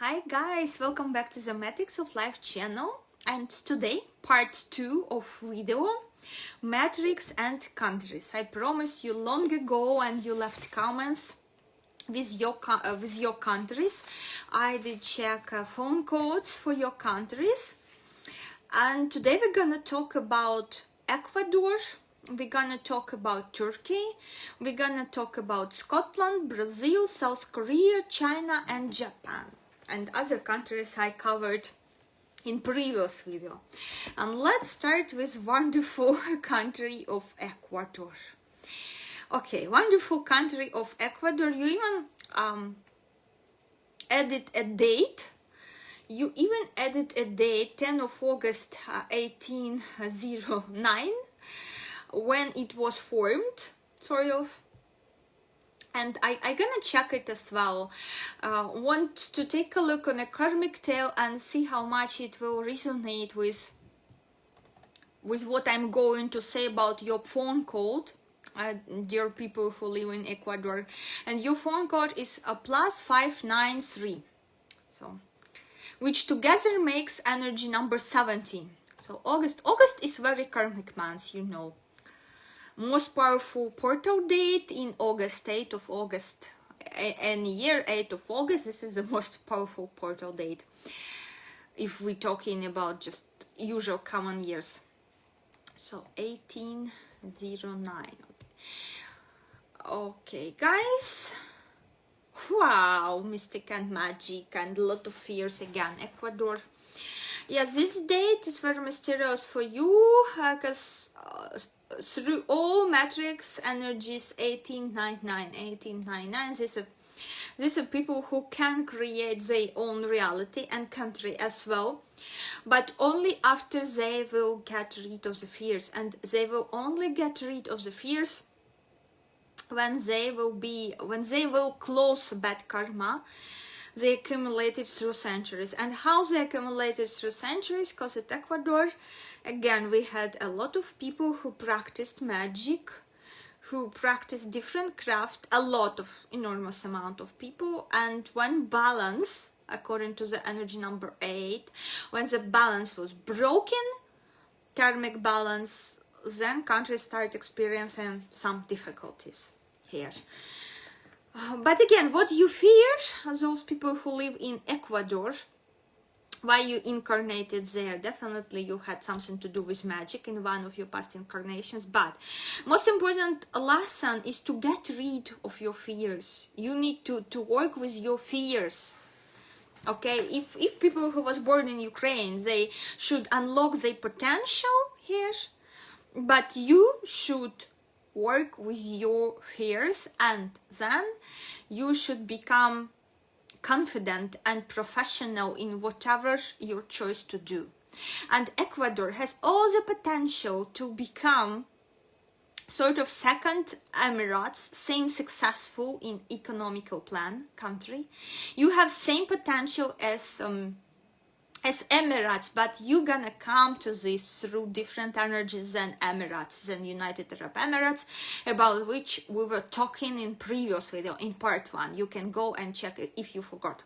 Hi guys, welcome back to the Matrix of Life channel, and today part 2 of video Matrix and countries. I promised you long ago and you left comments with your countries. I did check phone codes for your countries, and today we're gonna talk about Ecuador, we're gonna talk about Turkey, we're gonna talk about Scotland, Brazil, South Korea, China and Japan, and other countries I covered in previous video. And let's start with wonderful country of Ecuador. Okay, wonderful country of Ecuador. You even added a date. You even added a date, 10 of August 1809, when it was formed, sort of. And I gonna check it as well. Want to take a look on a karmic tale and see how much it will resonate with what I'm going to say about your phone code, dear people who live in Ecuador. And your phone code is a +593, so which together makes energy number 17. So August is very karmic month, you know. Most powerful portal date in August, 8th of August. Any year, 8th of August, this is the most powerful portal date, if we're talking about just usual common years. So 1809. Okay, guys. Wow, mystic and magic and a lot of fears again. Ecuador. Yes, this date is very mysterious for you, because through all matrix energies, 1899, these are people who can create their own reality and country as well, but only after they will get rid of the fears. And they will only get rid of the fears when they will close bad karma they accumulated through centuries. And how they accumulated through centuries, because at Ecuador, again, we had a lot of people who practiced magic, who practiced different craft, enormous amount of people. And when balance, according to the energy number 8, when the balance was broken, karmic balance, then countries start experiencing some difficulties here. But again, what you fear, those people who live in Ecuador, why you incarnated there, definitely you had something to do with magic in one of your past incarnations. But most important lesson is to get rid of your fears. You need to work with your fears. Okay, if people who was born in Ukraine, they should unlock their potential here, but you should work with your fears, and then you should become confident and professional in whatever your choice to do. And Ecuador has all the potential to become sort of second Emirates, same successful in economical plan country. You have same potential as Emirates, but you're gonna come to this through different energies than Emirates, than United Arab Emirates, about which we were talking in previous video, in part 1. You can go and check it if you forgot.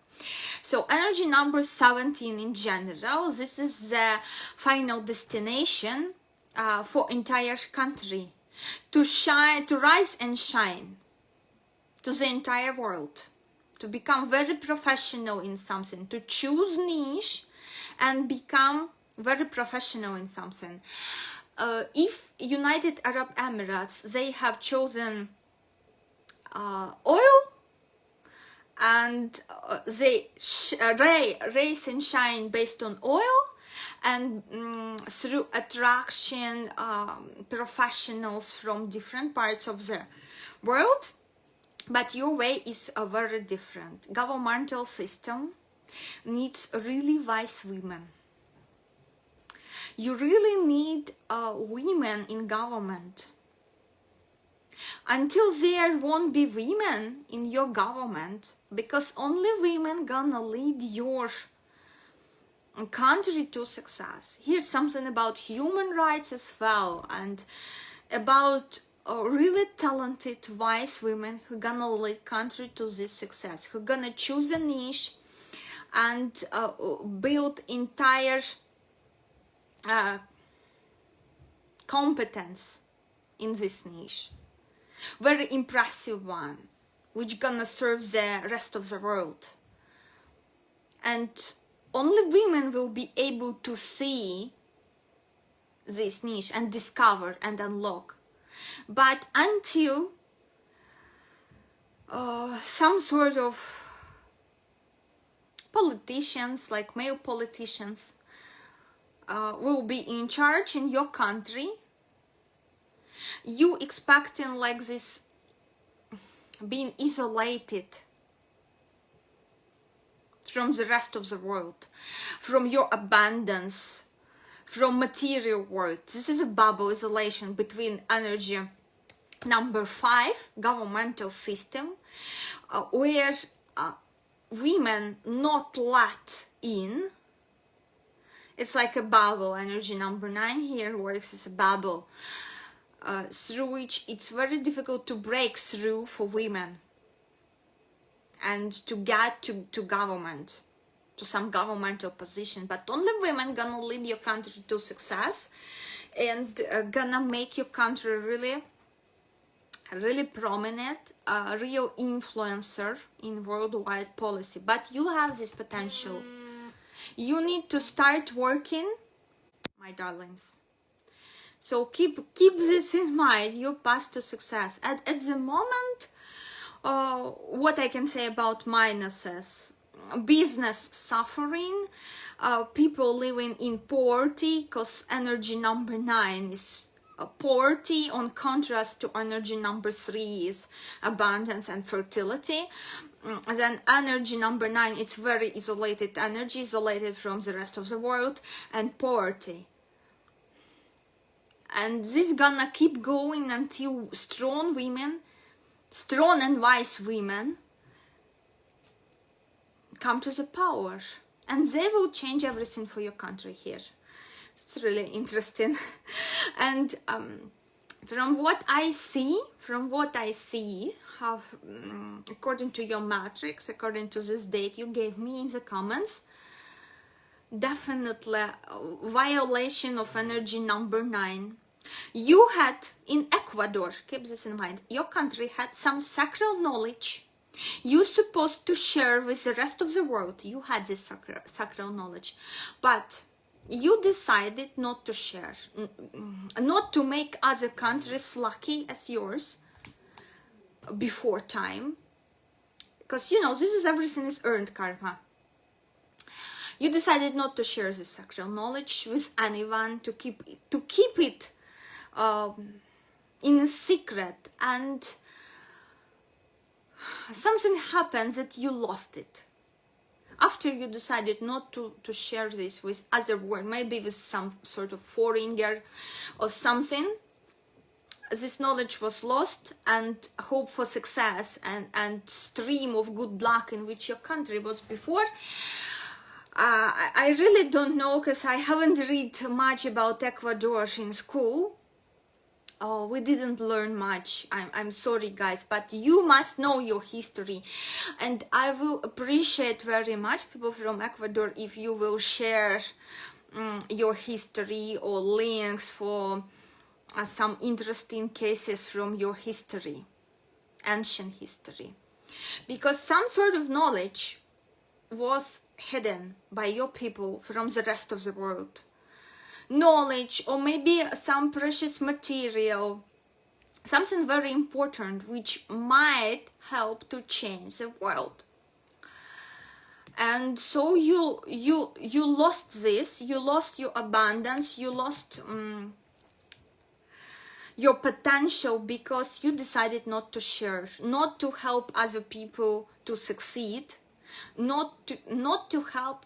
So energy number 17 in general, this is the final destination for entire country, to shine, to rise and shine to the entire world, to become very professional in something, to choose niche and become very professional in something. If United Arab Emirates, they have chosen oil, and they raise and shine based on oil, and through attraction professionals from different parts of the world. But your way is very different. Governmental system needs really wise women. You really need women in government. Until there won't be women in your government, because only women gonna lead your country to success. Here's something about human rights as well, and about really talented, wise women who gonna lead country to this success, who gonna choose a niche and build entire competence in this niche. Very impressive one, which gonna serve the rest of the world. And only women will be able to see this niche and discover and unlock. But until some sort of politicians, like male politicians, will be in charge in your country, you expecting like this, being isolated from the rest of the world, from your abundance, from material world. This is a bubble, isolation between energy number 5, governmental system, where women not let in. It's like a bubble. Energy number 9 here works as a bubble, through which it's very difficult to break through for women and to get to government, to some governmental position. But only women gonna lead your country to success and gonna make your country really prominent, a real influencer in worldwide policy. But you have this potential. You need to start working, my darlings. So keep this in mind, your path to success. At the moment, what I can say about minuses: business suffering, people living in poverty, because energy number 9 is poverty, on contrast to energy number 3 is abundance and fertility. Then energy number 9, it's very isolated energy, isolated from the rest of the world, and poverty. And this gonna keep going until strong women, strong and wise women, come to the power, and they will change everything for your country here. It's really interesting. And from what I see, according to your matrix, according to this date you gave me in the comments, definitely violation of energy number 9. You had in Ecuador, keep this in mind, your country had some sacral knowledge you're supposed to share with the rest of the world. You had this sacral knowledge, but you decided not to share, not to make other countries lucky as yours before time, because you know this is everything is earned karma. You decided not to share this sacral knowledge with anyone, to keep it in a secret, and something happened that you lost it. After you decided not to share this with other world, maybe with some sort of foreigner or something, this knowledge was lost, and hope for success and stream of good luck in which your country was before. I really don't know, because I haven't read much about Ecuador in school. Oh, we didn't learn much. I'm sorry, guys, but you must know your history, and I will appreciate very much, people from Ecuador, if you will share your history or links for some interesting cases from your history, ancient history, because some sort of knowledge was hidden by your people from the rest of the world. Knowledge, or maybe some precious material, something very important which might help to change the world. And so you lost this, you lost your abundance, you lost your potential, because you decided not to share, not to help other people to succeed, not to help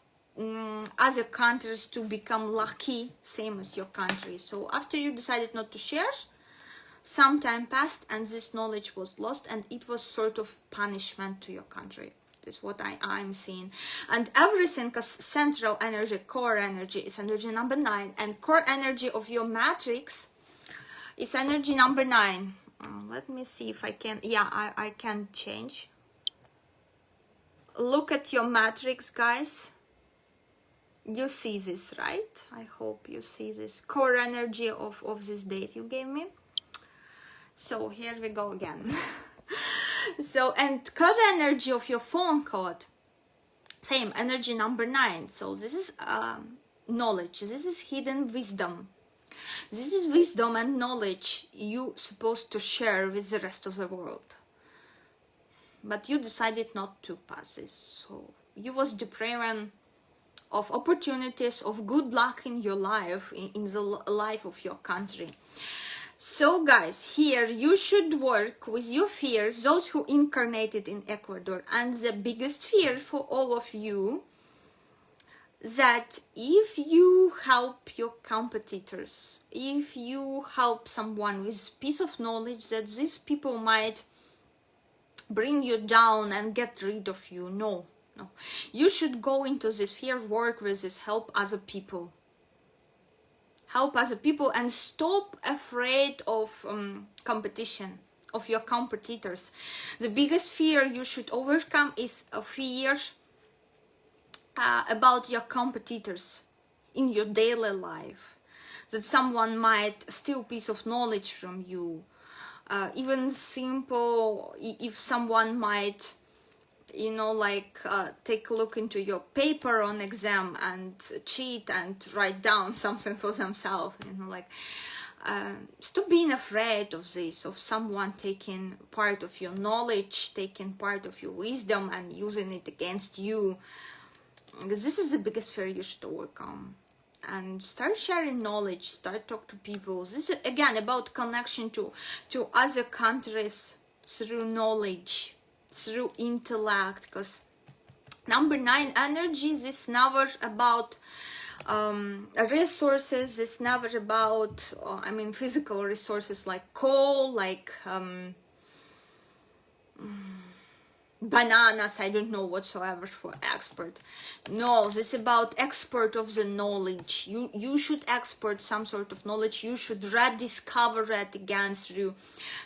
other countries to become lucky, same as your country. So after you decided not to share, some time passed and this knowledge was lost, and it was sort of punishment to your country. Is what I'm seeing. And everything, because central energy, core energy, is energy number 9, and core energy of your matrix is energy number 9. Let me see if I can, yeah, I can change. look at your matrix, guys. You see this, right? I hope you see this core energy of this date you gave me. So here we go again. So, and core energy of your phone code, same energy number 9. So this is knowledge, this is hidden wisdom. This is wisdom and knowledge you supposed to share with the rest of the world. But you decided not to pass this. So you was deprived of opportunities, of good luck in your life, in the life of your country. So guys, here you should work with your fears, those who incarnated in Ecuador. And the biggest fear for all of you, that if you help your competitors, if you help someone with piece of knowledge, that these people might bring you down and get rid of you. No, no. You should go into this fear, work with this, help other people. Help other people and stop afraid of competition, of your competitors. The biggest fear you should overcome is a fear about your competitors in your daily life, that someone might steal piece of knowledge from you, even simple, if someone might, you know, like take a look into your paper on exam and cheat and write down something for themselves, you know, like stop being afraid of this, of someone taking part of your knowledge, taking part of your wisdom and using it against you. Because this is the biggest fear you should overcome. And start sharing knowledge, start talk to people. This is again about connection to other countries through knowledge, through intellect. Because number 9 energy, this never about resources, this never about I mean physical resources like coal, like bananas, I don't know whatsoever for export. No, this is about export of the knowledge. You should export some sort of knowledge. You should rediscover it again through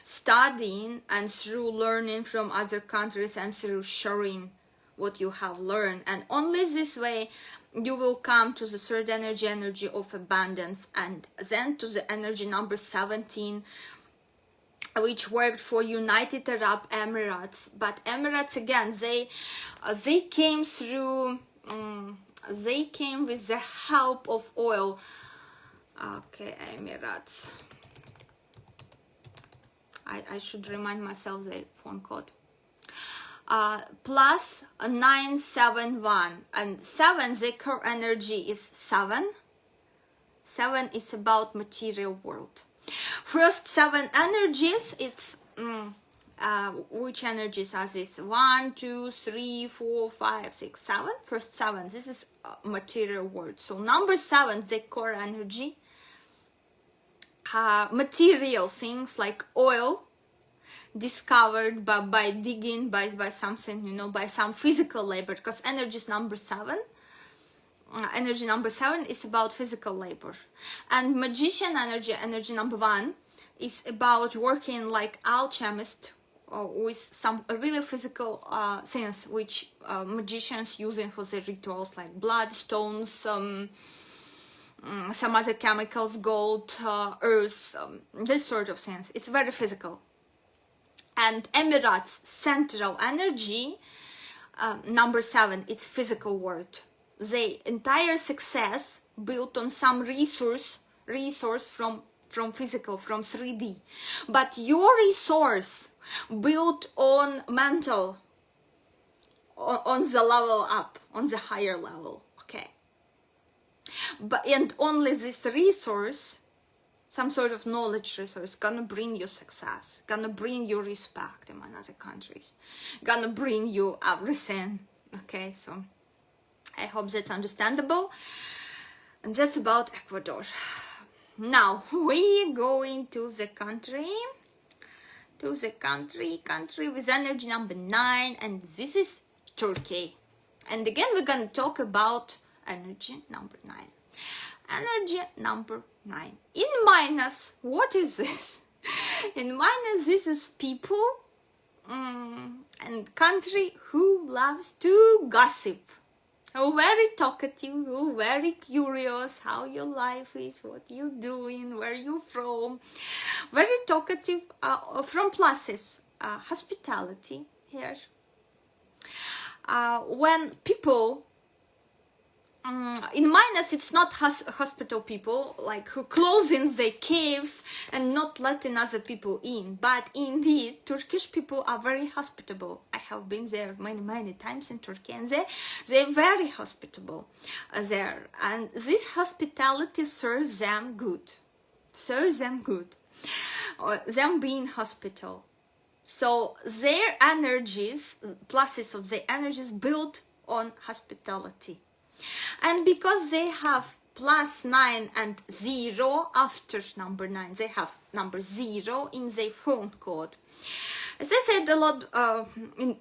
studying and through learning from other countries and through sharing what you have learned. And only this way you will come to the third energy, energy of abundance, and then to the energy number 17, which worked for United Arab Emirates. But Emirates again, they came through they came with the help of oil. Okay, Emirates, I should remind myself the phone code. Plus 971, and 7, the core energy is 7 is about material world. First 7 energies, it's which energies are this? 1, 2, 3, 4, 5, 6, 7. First 7, this is material world. So number 7, the core energy, material things like oil, discovered by digging, by something, you know, by some physical labor. Because energy is number 7. Energy number 7 is about physical labor. And magician energy, energy number 1, is about working like alchemist with some really physical things which magicians using for their rituals, like bloodstones, some other chemicals, gold, earth, this sort of things. It's very physical. And Emirates central energy, number 7, it's physical world. The entire success built on some resource from physical, from 3D. But your resource built on mental, on the level up, on the higher level, okay? But and only this resource, some sort of knowledge resource, gonna bring you success, gonna bring you respect among other countries, gonna bring you everything, okay? So I hope that's understandable. And that's about Ecuador. Now we going to the country with energy number 9, and this is Turkey. And again we're gonna talk about energy number 9. Energy number 9 in minus. What is this? In minus, this is people and country who loves to gossip. Very talkative, very curious how your life is, what you doing, where you from. Very talkative. From pluses, hospitality here. When people, in minus, it's not hospital people like who close in their caves and not letting other people in, but indeed Turkish people are very hospitable. I have been there many times in Turkey, and they're very hospitable there, and this hospitality serves them good, them being hospital. So their energies, pluses of their energies, built on hospitality. And because they have +9 and 0 after number 9, they have number 0 in their phone code. As I said a lot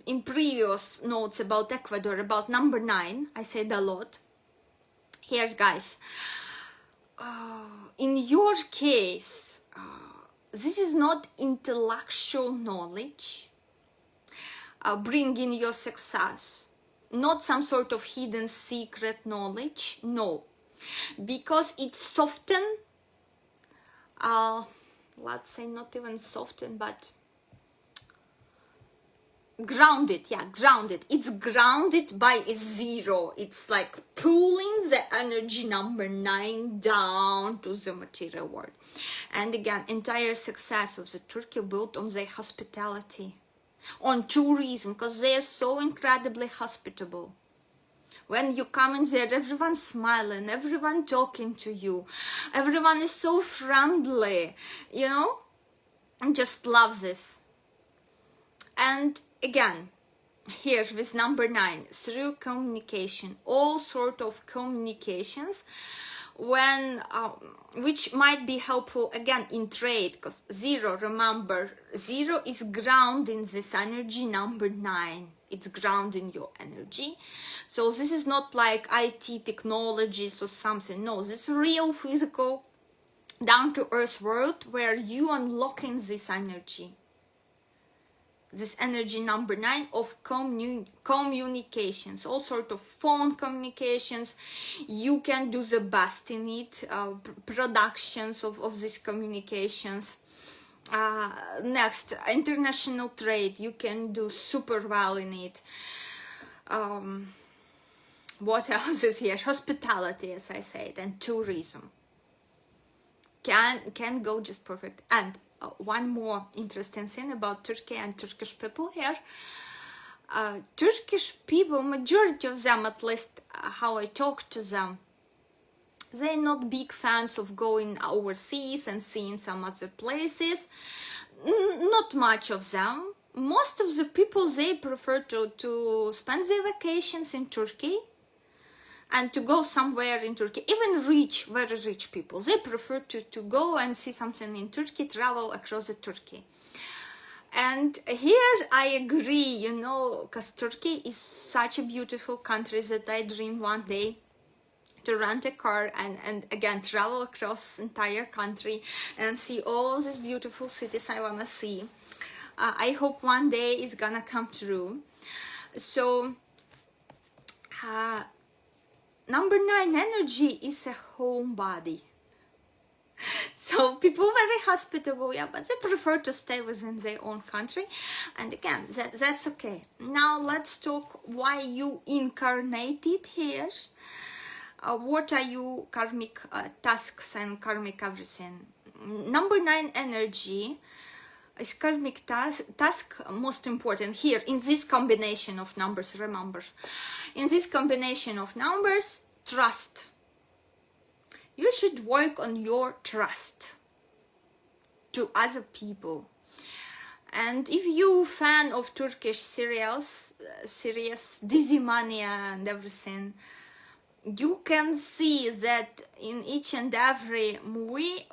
in previous notes about Ecuador, about number 9, I said a lot. Here, guys, in your case, this is not intellectual knowledge bringing your success. Not some sort of hidden secret knowledge, no, because it's softened, let's say not even softened, but grounded, grounded. It's grounded by a 0. It's like pulling the energy number 9 down to the material world. And again, entire success of the Turkey built on their hospitality. On tourism, because they are so incredibly hospitable. When you come in there, everyone's smiling, everyone talking to you, everyone is so friendly, you know, and just love this. And again, here with number 9, through communication, all sort of communications, when which might be helpful again in trade, because 0, remember, 0 is grounding this energy number 9. It's grounding your energy. So this is not like IT technologies or something. No, this is real physical down to earth world where you unlocking this energy. This energy number 9 of communications, all sort of phone communications. You can do the best in it, productions of these communications. Next, international trade, you can do super well in it. What else is here? Hospitality, as I said, and tourism can go just perfect. And one more interesting thing about Turkey and Turkish people here. Turkish people, majority of them, at least how I talk to them, they're not big fans of going overseas and seeing some other places. Not much of them. Most of the people, they prefer to spend their vacations in Turkey and to go somewhere in Turkey. Even rich, very rich people, they prefer to go and see something in Turkey, travel across the Turkey. And here I agree, you know, because Turkey is such a beautiful country that I dream one day to rent a car and again travel across entire country and see all these beautiful cities I want to see. I hope one day it's gonna come true. So number 9 energy is a homebody. So people very hospitable, yeah, but they prefer to stay within their own country. And again, that's okay. Now let's talk why you incarnated here. What are you karmic tasks and karmic everything. Number 9 energy is karmic task most important here in this combination of numbers. Remember, in this combination of numbers, trust. You should work on your trust to other people. And if you fan of Turkish serials, Dizi Mania and everything, you can see that in each and every movie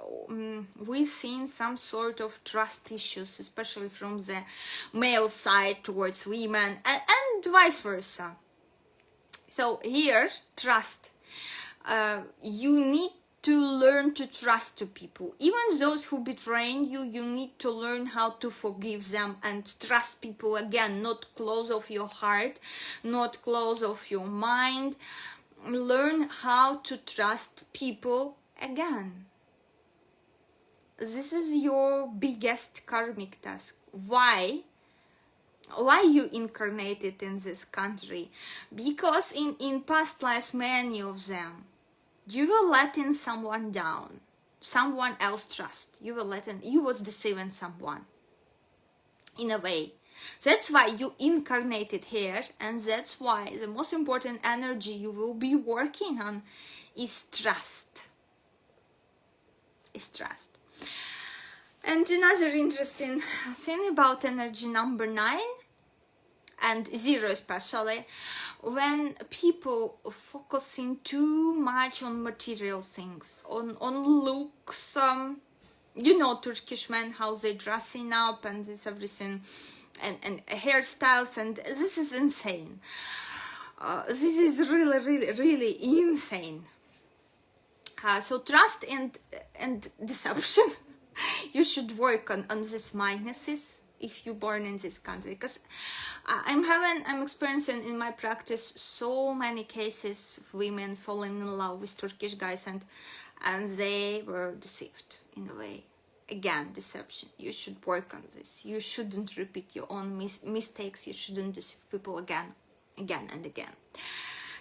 we seen some sort of trust issues, especially from the male side towards women and vice versa. So here, trust. You need to learn to trust to people. Even those who betray you, you need to learn how to forgive them and trust people again, not close off your heart, not close off your mind. Learn how to trust people again. This is your biggest karmic task. Why you incarnated in this country? Because in past lives, many of them, you were letting someone down, someone else trust. You was deceiving someone in a way. That's why you incarnated here, and that's why the most important energy you will be working on is trust. And another interesting thing about energy number 9 and 0 especially, when people focusing too much on material things, on looks, you know, Turkish men, how they dressing up and this everything, and hairstyles, and this is insane. This is really insane. So trust and deception, you should work on these minuses if you're born in this country, because I'm experiencing in my practice so many cases of women falling in love with Turkish guys and they were deceived in a way. Again, deception. You should work on this. You shouldn't repeat your own mistakes. You shouldn't deceive people again and again.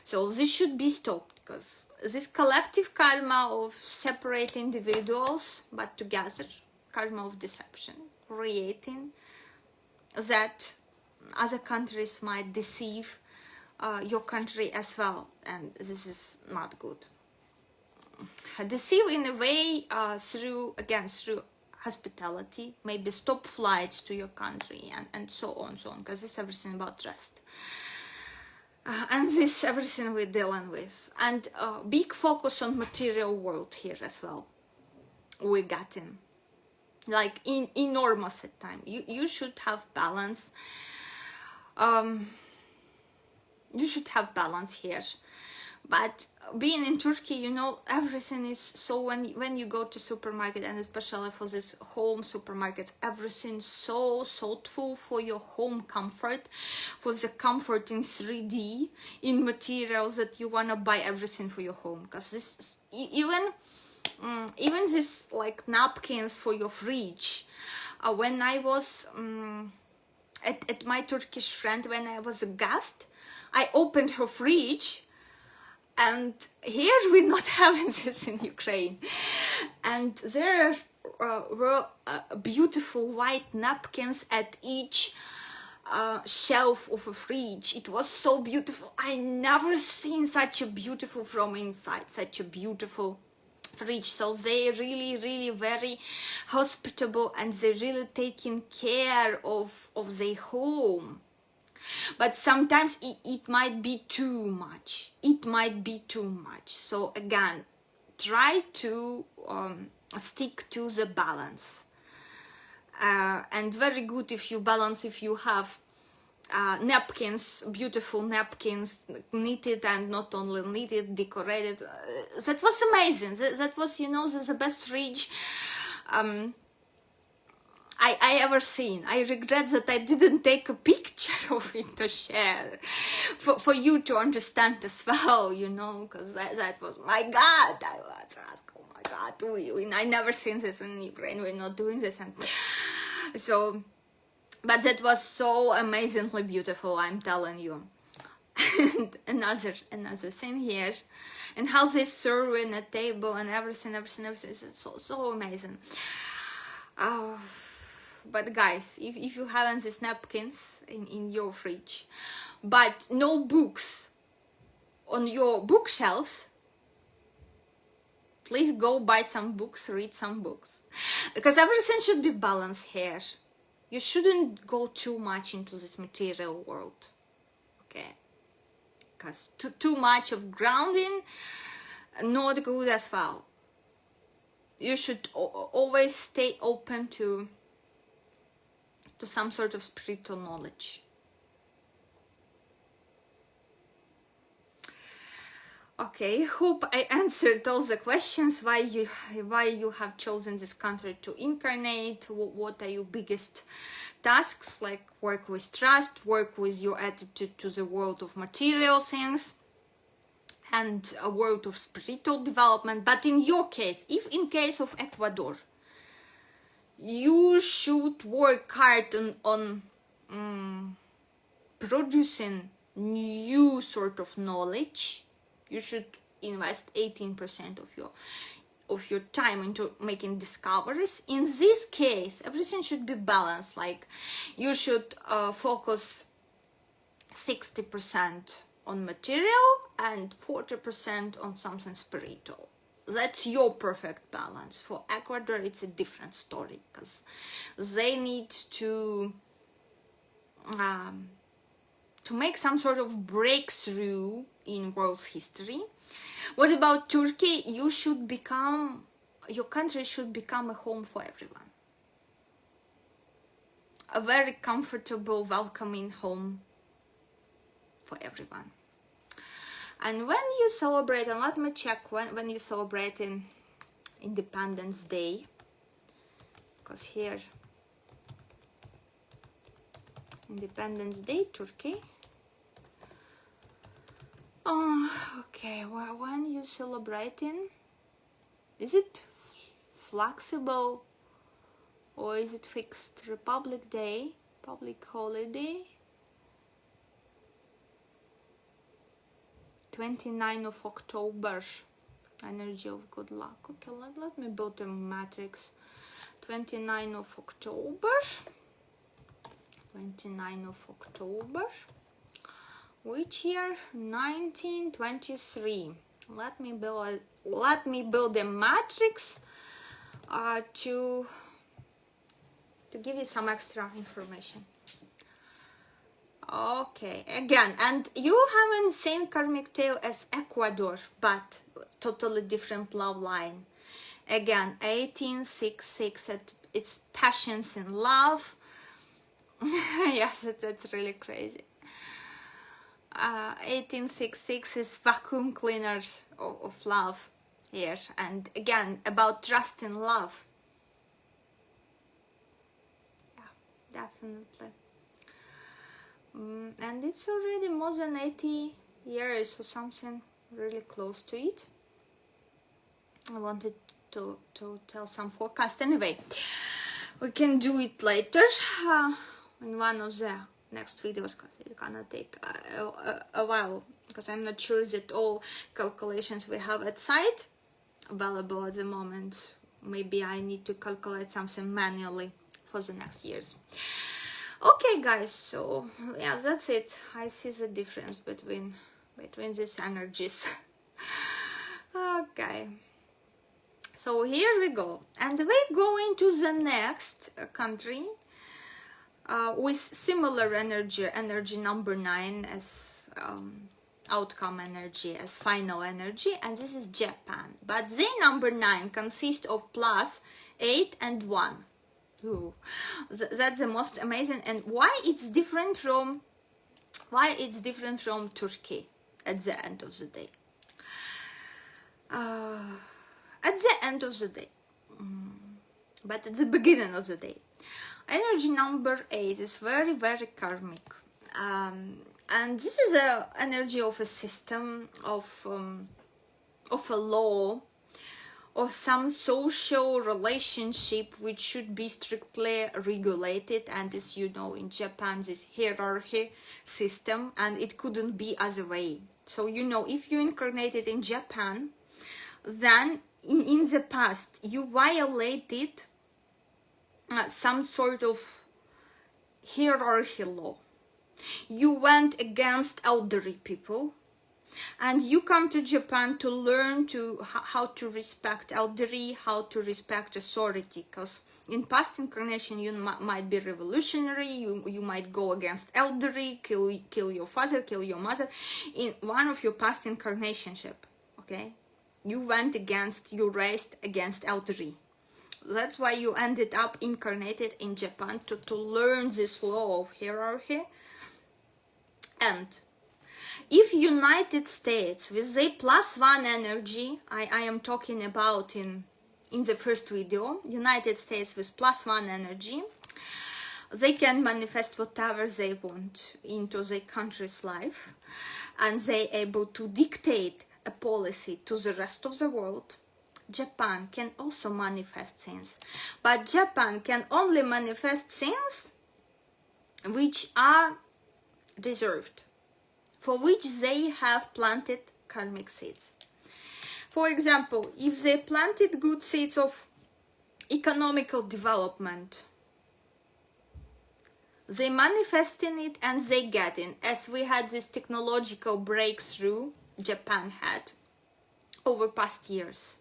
So this should be stopped, because this collective karma of separate individuals but together, karma of deception, creating that other countries might deceive your country as well, and this is not good. Deceive in a way through hospitality, maybe stop flights to your country, and so on, because this is everything about trust. And this everything we're dealing with, and big focus on material world here as well. We're getting like enormous at time. You should have balance. You should have balance here. But being in Turkey, you know, everything is so, when you go to supermarket, and especially for this home supermarkets, everything so thoughtful for your home comfort, for the comfort in 3D, in materials that you wanna buy everything for your home. Because this, even this like napkins for your fridge. When I was at my Turkish friend, when I was a guest, I opened her fridge. And here we're not having this in Ukraine. And there were beautiful white napkins at each shelf of a fridge. It was so beautiful. I never seen such a beautiful from inside, such a beautiful fridge. So they really very hospitable, and they're really taking care of their home. But sometimes it might be too much. So again, try to stick to the balance. And very good if you balance, if you have napkins, beautiful napkins, knitted and not only knitted, decorated. That was amazing. That was, you know, the best fridge I ever seen. I regret that I didn't take a picture of it to share for you to understand as well, you know, because that was, my God, I was asked, oh my God, I never seen this in Ukraine, we're not doing this, and so, but that was so amazingly beautiful, I'm telling you. And another thing here, and how they serve in a table and everything is so amazing. But guys, if you haven't these napkins in your fridge, but no books on your bookshelves, please go buy some books, read some books. Because everything should be balanced here. You shouldn't go too much into this material world. Okay? Because too much of grounding, not good as well. You should always stay open to some sort of spiritual knowledge. Okay, hope I answered all the questions. Why you have chosen this country to incarnate? What are your biggest tasks? Like work with trust, work with your attitude to the world of material things, and a world of spiritual development. But in your case, if in case of Ecuador, you should work hard on producing new sort of knowledge. You should invest 18% of your time into making discoveries. In this case, everything should be balanced. Like you should focus 60% on material and 40% on something spiritual. That's your perfect balance. For Ecuador, it's a different story because they need to make some sort of breakthrough in world's history. What about Turkey? Your country should become a home for everyone. A very comfortable, welcoming home for everyone. And when you celebrate, and let me check when you celebrate in Independence Day, because here, Independence Day, Turkey. Oh, okay, well, when you celebrating, is it flexible or is it fixed? Republic Day, public holiday, 29th of October, energy of good luck. Okay, let me build a matrix. 29th of October, 29th of October. Which year? 1923. Let me build a matrix to give you some extra information. Okay, again, and you have the same karmic tail as Ecuador, but totally different love line. Again, 1866. It's passions in love. Yes, that's really crazy. 1866 is vacuum cleaners of love here, and again about trust and love. Yeah, definitely. And it's already more than 80 years or something really close to it. I wanted to tell some forecast. Anyway, we can do it later in one of the next videos, because it's gonna take a while, because I'm not sure that all calculations we have at site available at the moment. Maybe I need to calculate something manually for the next years. Okay guys, so yeah, that's it. I see the difference between these energies. Okay, so here we go, and we go into the next country with similar energy number 9 as outcome energy, as final energy, and this is Japan. But the number 9 consists of +8 and 1. Ooh, that's the most amazing. And why it's different from Turkey at the end of the day. At the end of the day, but at the beginning of the day, energy number 8 is very, very karmic, and this is a energy of a system, of a law, of some social relationship which should be strictly regulated. And as you know, in Japan, this hierarchy system, and it couldn't be other way. So you know, if you incarnated in Japan, then in the past you violated some sort of hierarchy law. You went against elderly people, and you come to Japan to learn how to respect elderly, how to respect authority, because in past incarnation you might be revolutionary, you might go against elderly, kill your father, kill your mother in one of your past incarnationship. Okay, you raced against elderly. That's why you ended up incarnated in Japan, to learn this law of hierarchy. And If United States with the +1 energy, I am talking about in the first video, United States with +1 energy, they can manifest whatever they want into their country's life, and they able to dictate a policy to the rest of the world. Japan can also manifest things, but Japan can only manifest things which are deserved, for which they have planted karmic seeds. For example, if they planted good seeds of economical development, they manifesting it and they get it. As we had this technological breakthrough Japan had over past years.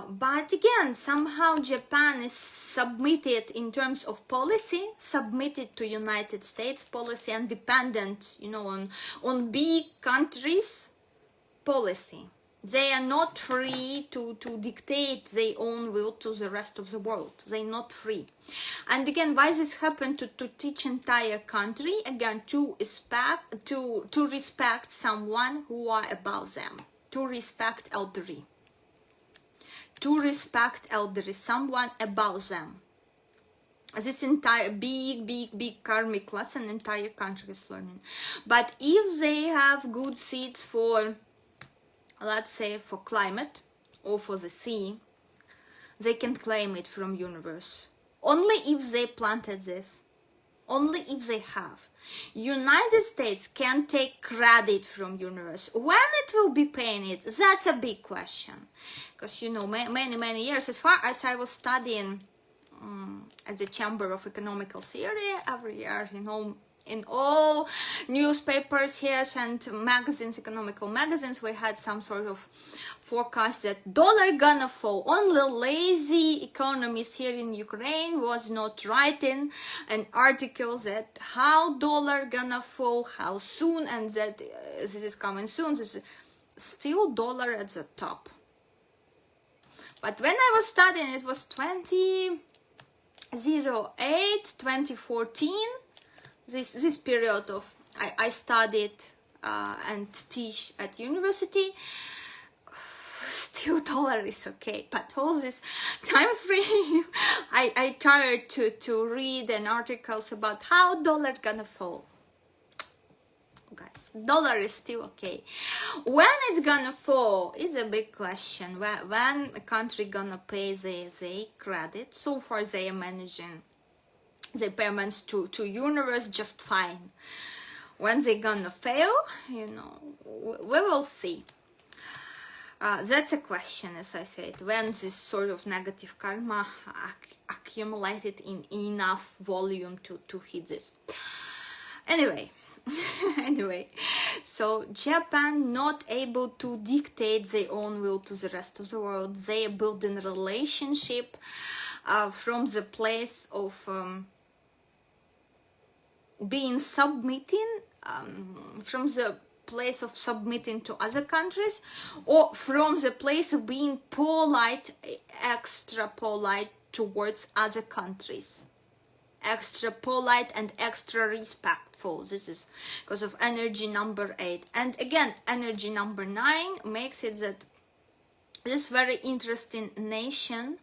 But again, somehow Japan is submitted in terms of policy, submitted to United States policy and dependent, on big countries' policy. They are not free to dictate their own will to the rest of the world. They're not free. And again, why this happened to teach entire country? Again, to respect someone who are above them. To respect elderly. To respect elderly, someone above them. This entire big karmic lesson entire country is learning. But if they have good seeds for, let's say, for climate or for the sea, they can claim it from universe. Only if they planted this. Only if they have. United States can take credit from universe. When it will be paying it, that's a big question. Because, many years, as far as I was studying at the Chamber of Economical Theory, every year, in all newspapers here and magazines, economical magazines, we had some sort of forecast that dollar gonna fall. Only lazy economists here in Ukraine was not writing an article that how dollar gonna fall, how soon, and that this is coming soon. This is still dollar at the top. But when I was studying, it was 2014. This period of I studied and teach at university. Still dollar is okay, but all this time frame I tried to read an articles about how dollar gonna fall. Guys, dollar is still okay. When it's gonna fall is a big question. When a country gonna pay their credit? So far they are managing the payments to universe just fine. When they gonna fail, we will see. That's a question, as I said, when this sort of negative karma accumulated in enough volume to hit this. Anyway, so Japan not able to dictate their own will to the rest of the world. They are building a relationship from the place of being submitting, from the place of submitting to other countries, or from the place of being polite, extra polite towards other countries, extra polite and extra respectful. This is because of energy number 8. And again, energy number 9 makes it that this very interesting nation,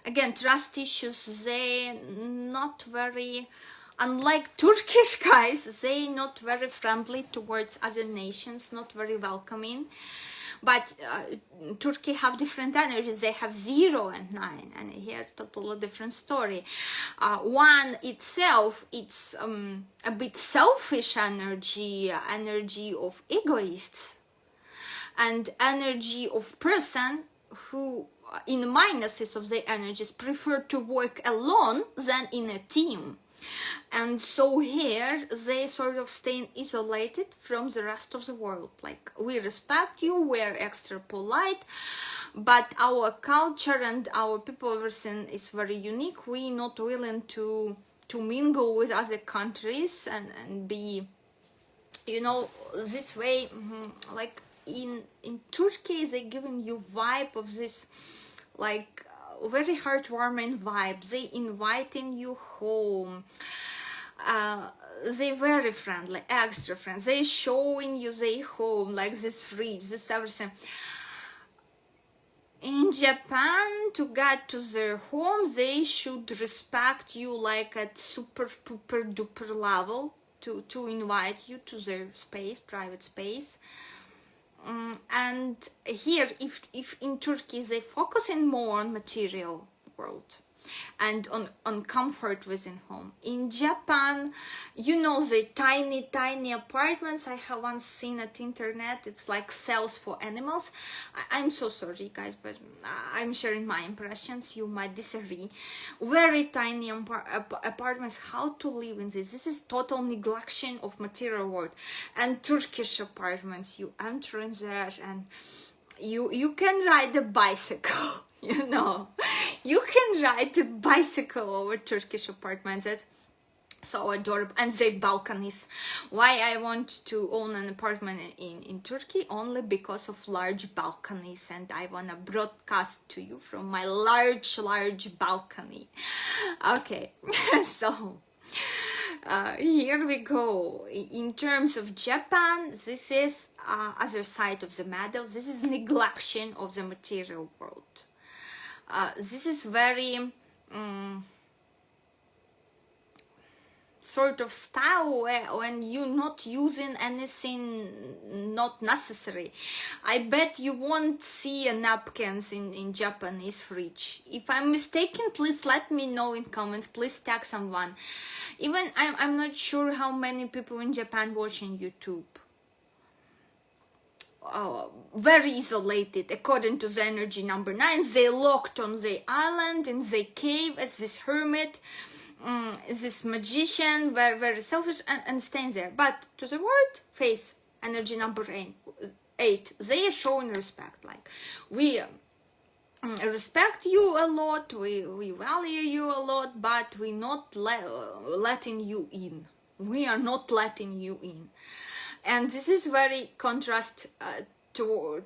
again, trust issues, they not very, unlike Turkish guys, they not very friendly towards other nations, not very welcoming. But Turkey have different energies. They have 0 and 9, and here totally different story. 1 itself, it's a bit selfish energy of egoists, and energy of person who, in minuses of their energies, prefer to work alone than in a team. And so here they sort of staying isolated from the rest of the world. Like, we respect you, we're extra polite, but our culture and our people, everything is very unique. We're not willing to mingle with other countries and be, this way. Like in Turkey, they giving you vibe of this, like, very heartwarming vibe. They inviting you home. they very friendly, extra friendly. They showing you their home, like this fridge, this everything. In Japan, to get to their home, they should respect you like at super duper level to invite you to their space, private space. And here, if in Turkey they focusing more on material world and on comfort within home. In Japan, you know, the tiny apartments I have once seen at internet, it's like cells for animals. I'm so sorry guys, but I'm sharing my impressions, you might disagree. Very tiny apartments, how to live in this is total neglection of material world. And Turkish apartments, you enter in there and you can ride a bicycle. You know, you can ride a bicycle over Turkish apartments. That's so adorable. And the balconies. Why I want to own an apartment in Turkey? Only because of large balconies, and I want to broadcast to you from my large balcony. Okay, so here we go. In terms of Japan, this is other side of the medal. This is neglection of the material world. This is very sort of style when you're not using anything not necessary. I bet you won't see napkins in Japanese fridge. If I'm mistaken, please let me know in comments. Please tag someone. Even I'm not sure how many people in Japan watching YouTube. Very isolated, according to the energy number 9. They locked on the island in the cave as this hermit, this magician, very selfish, and staying there. But to the world face, energy number 8, they are showing respect. Like, we respect you a lot, we value you a lot, but we're not letting you in. We are not letting you in. And this is very contrast to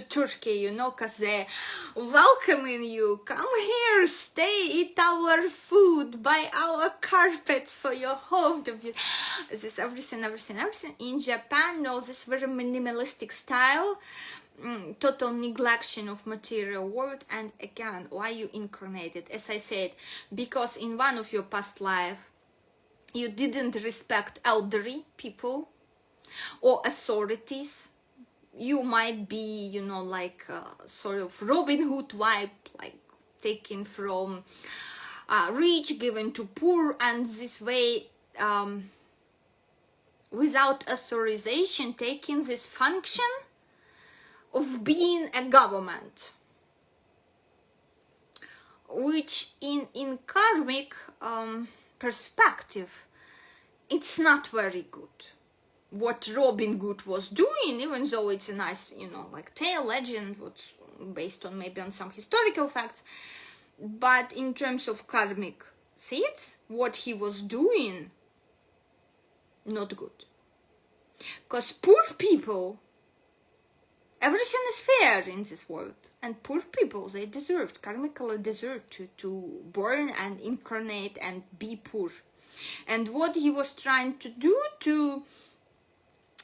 Turkey, you know, because they're welcoming you. Come here, stay, eat our food, buy our carpets for your home. This is everything. In Japan, no, this very minimalistic style, total neglection of material world. And again, why you incarnated? As I said, because in one of your past life, you didn't respect elderly people or authorities. You might be, you know, like sort of Robin Hood vibe, like taken from rich, given to poor, and this way, without authorization, taking this function of being a government, which in karmic perspective, it's not very good. What Robin Hood was doing, even though it's a nice, you know, like tale legend, what's based on maybe on some historical facts, but in terms of karmic seeds, what he was doing, not good. Because poor people, everything is fair in this world. And poor people, they deserved, karmically deserved to born and incarnate and be poor. And what he was trying to do to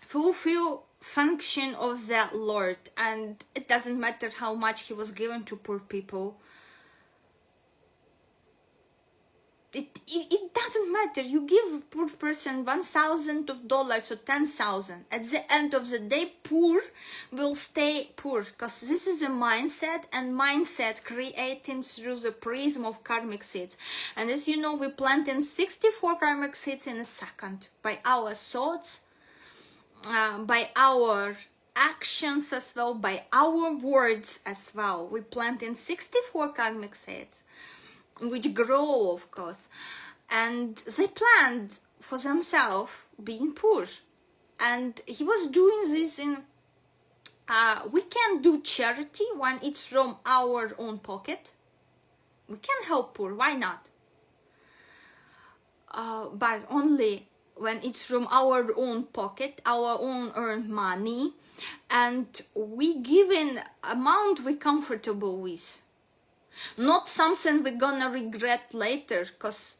fulfill function of the Lord. And it doesn't matter how much he was given to poor people. It doesn't matter. You give a poor person $1,000 or 10,000. At the end of the day, poor will stay poor, because this is a mindset, and mindset creating through the prism of karmic seeds. And as you know, we plant in 64 karmic seeds in a second by our thoughts, by our actions as well, by our words as well. We plant in 64 karmic seeds, which grow, of course, and they planned for themselves being poor. And he was doing this in we can do charity when it's from our own pocket. We can help poor, why not? But only when it's from our own pocket, our own earned money, and we give an amount we're comfortable with. Not something we're gonna regret later, because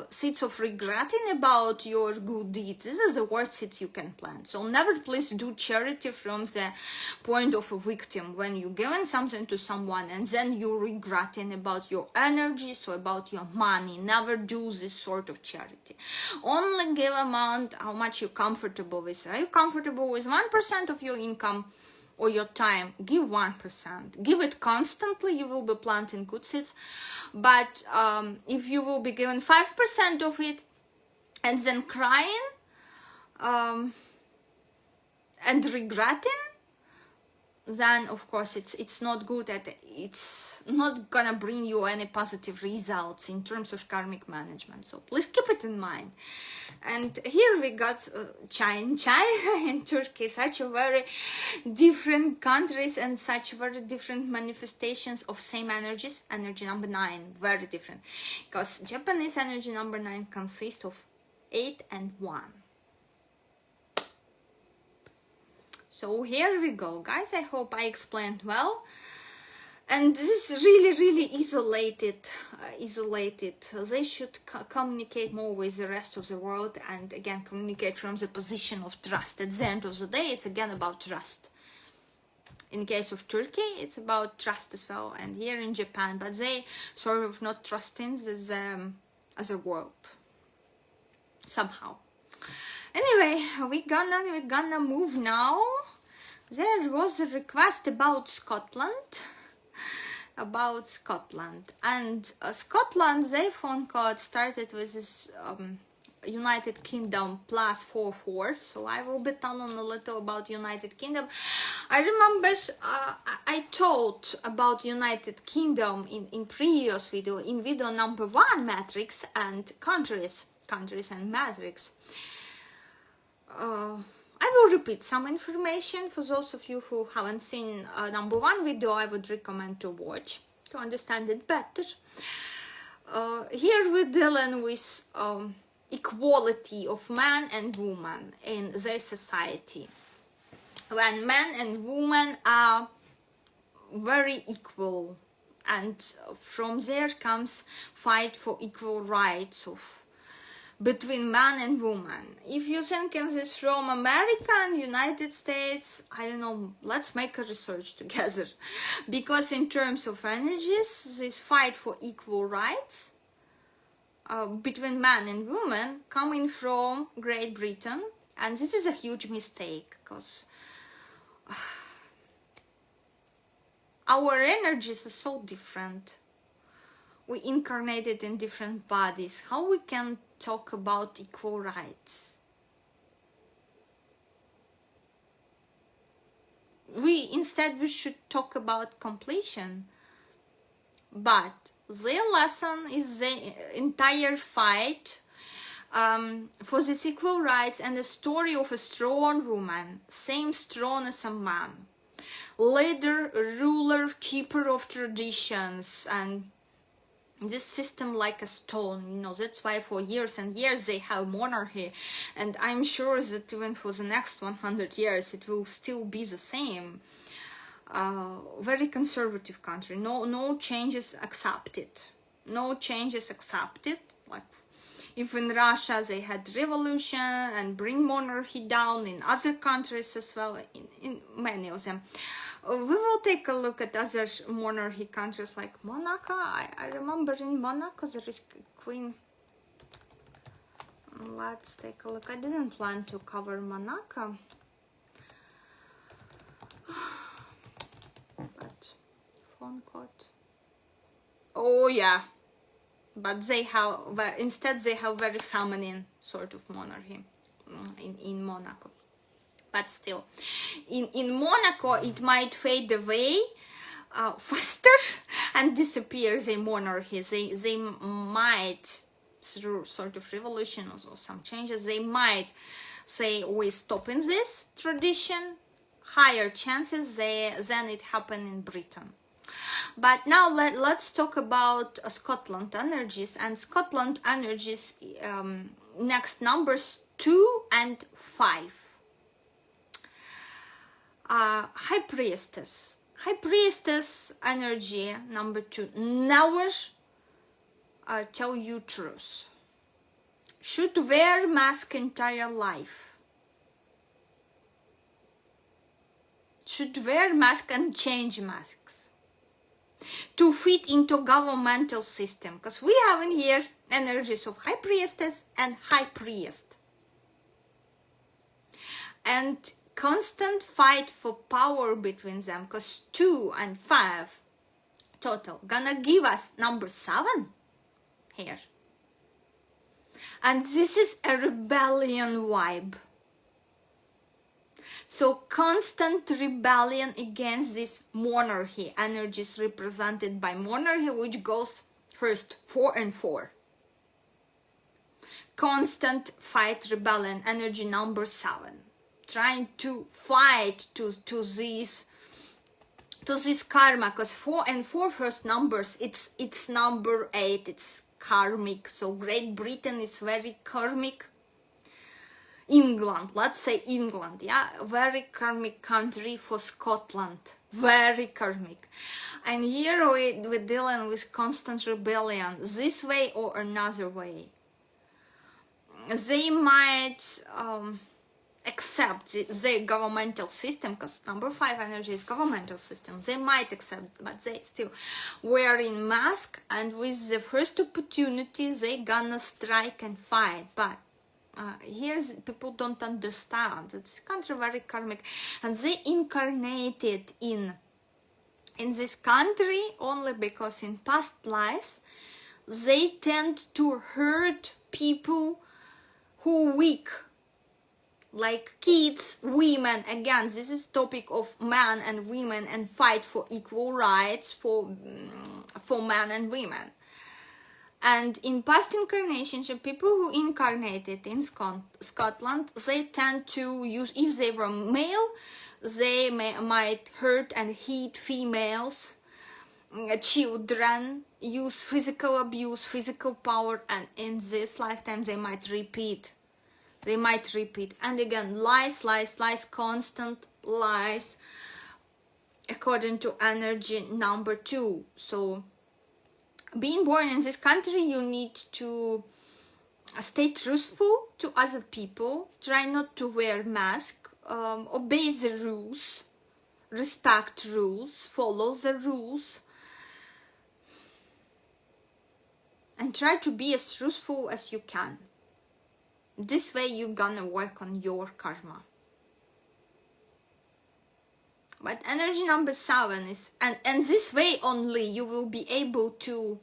seeds of regretting about your good deeds. This is the worst seeds you can plant. So never please do charity from the point of a victim, when you're giving something to someone and then you're regretting about your energies or about your money. Never do this sort of charity. Only give amount how much you're comfortable with. Are you comfortable with 1% of your income or your time? Give 1%. Give it constantly, you will be planting good seeds. But if you will be given 5% of it and then crying and regretting, then of course it's not good, and it's not gonna bring you any positive results in terms of karmic management. So please keep it in mind. And here we got China and Turkey, such a very different countries and such very different manifestations of same energies. Energy number 9, very different, because Japanese energy number 9 consists of 8 and 1. So here we go, guys. I hope I explained well. And this is really isolated. They should communicate more with the rest of the world, and again communicate from the position of trust. At the end of the day, it's again about trust. In case of Turkey, it's about trust as well, and here in Japan, but they sort of not trusting the other world somehow. Anyway, we're gonna move now. There was a request about Scotland. And Scotland, their phone code started with this United Kingdom plus 44. So I will be telling a little about United Kingdom. I remember I told about United Kingdom in previous video, in video number 1, matrix and countries and matrix. I will repeat some information for those of you who haven't seen number 1 video. I would recommend to watch to understand it better. Here we're dealing with equality of man and woman in their society. When men and women are very equal, and from there comes fight for equal rights of between man and woman. If you think of this from America and United States, I don't know, let's make a research together. Because in terms of energies, this fight for equal rights between man and woman coming from Great Britain, and this is a huge mistake, because our energies are so different. We incarnated in different bodies. How we can talk about equal rights? Instead we should talk about completion. But their lesson is the entire fight for this equal rights, and the story of a strong woman, same strong as a man, leader, ruler, keeper of traditions, and this system like a stone, you know. That's why for years and years they have monarchy, and I'm sure that even for the next 100 years it will still be the same. Very conservative country. No changes accepted. Like if in Russia they had revolution and bring monarchy down, in other countries as well, in many of them. We will take a look at other monarchy countries like Monaco. I remember in Monaco there is queen. Let's take a look. I didn't plan to cover Monaco, but phone code. Oh yeah, but they have, instead they have very feminine sort of monarchy in Monaco. But still, in Monaco it might fade away faster and disappear, the monarchy. They might, through sort of revolution or some changes, they might say we're stopping this tradition. Higher chances than it happened in Britain. But now let's talk about Scotland energies. And Scotland energies, next numbers 2 and 5. High Priestess energy number 2. Never tell you truth. should wear mask entire life. Should wear mask and change masks to fit into governmental system, because we have in here energies of high priestess and high priest, and constant fight for power between them, because 2 and 5 total gonna give us number 7 here, and this is a rebellion vibe. So constant rebellion against this monarchy, energies represented by monarchy, which goes first 4 and 4. Constant fight, rebellion, energy number 7. Trying to fight to this karma, because 4 and 4 first numbers, it's number 8, it's karmic. So Great Britain is very karmic. England, let's say England, yeah, very karmic country for Scotland, very karmic. And here we're dealing with constant rebellion, this way or another way. They might accept the governmental system, because number 5 energy is governmental system. They might accept, but they still wearing mask, and with the first opportunity they gonna strike and fight. But here's people don't understand. It's country very karmic, and they incarnated in this country only because in past lives they tend to hurt people who weak, like kids, women. Again, this is topic of man and women and fight for equal rights for men and women. And in past incarnations, people who incarnated in Scotland, they tend to use, if they were male, they might hurt and hit females, children, use physical abuse, physical power, and in this lifetime they might repeat. And again, lies, constant lies, according to energy number 2. So being born in this country, you need to stay truthful to other people, try not to wear mask, obey the rules, respect rules, follow the rules, and try to be as truthful as you can. This way you're gonna work on your karma. But energy number 7 is, and this way only you will be able to,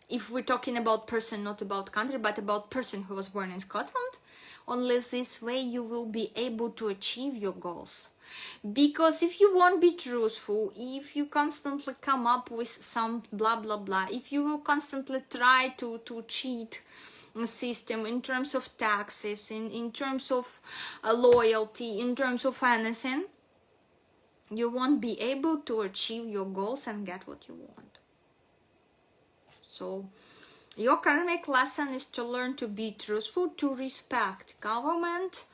if we're talking about person, not about country, but about person who was born in Scotland, only this way you will be able to achieve your goals. Because if you won't be truthful, if you constantly come up with some blah blah blah, if you will constantly try to cheat the system in terms of taxes, in terms of loyalty, in terms of anything, you won't be able to achieve your goals and get what you want. So your karmic lesson is to learn to be truthful, to respect government,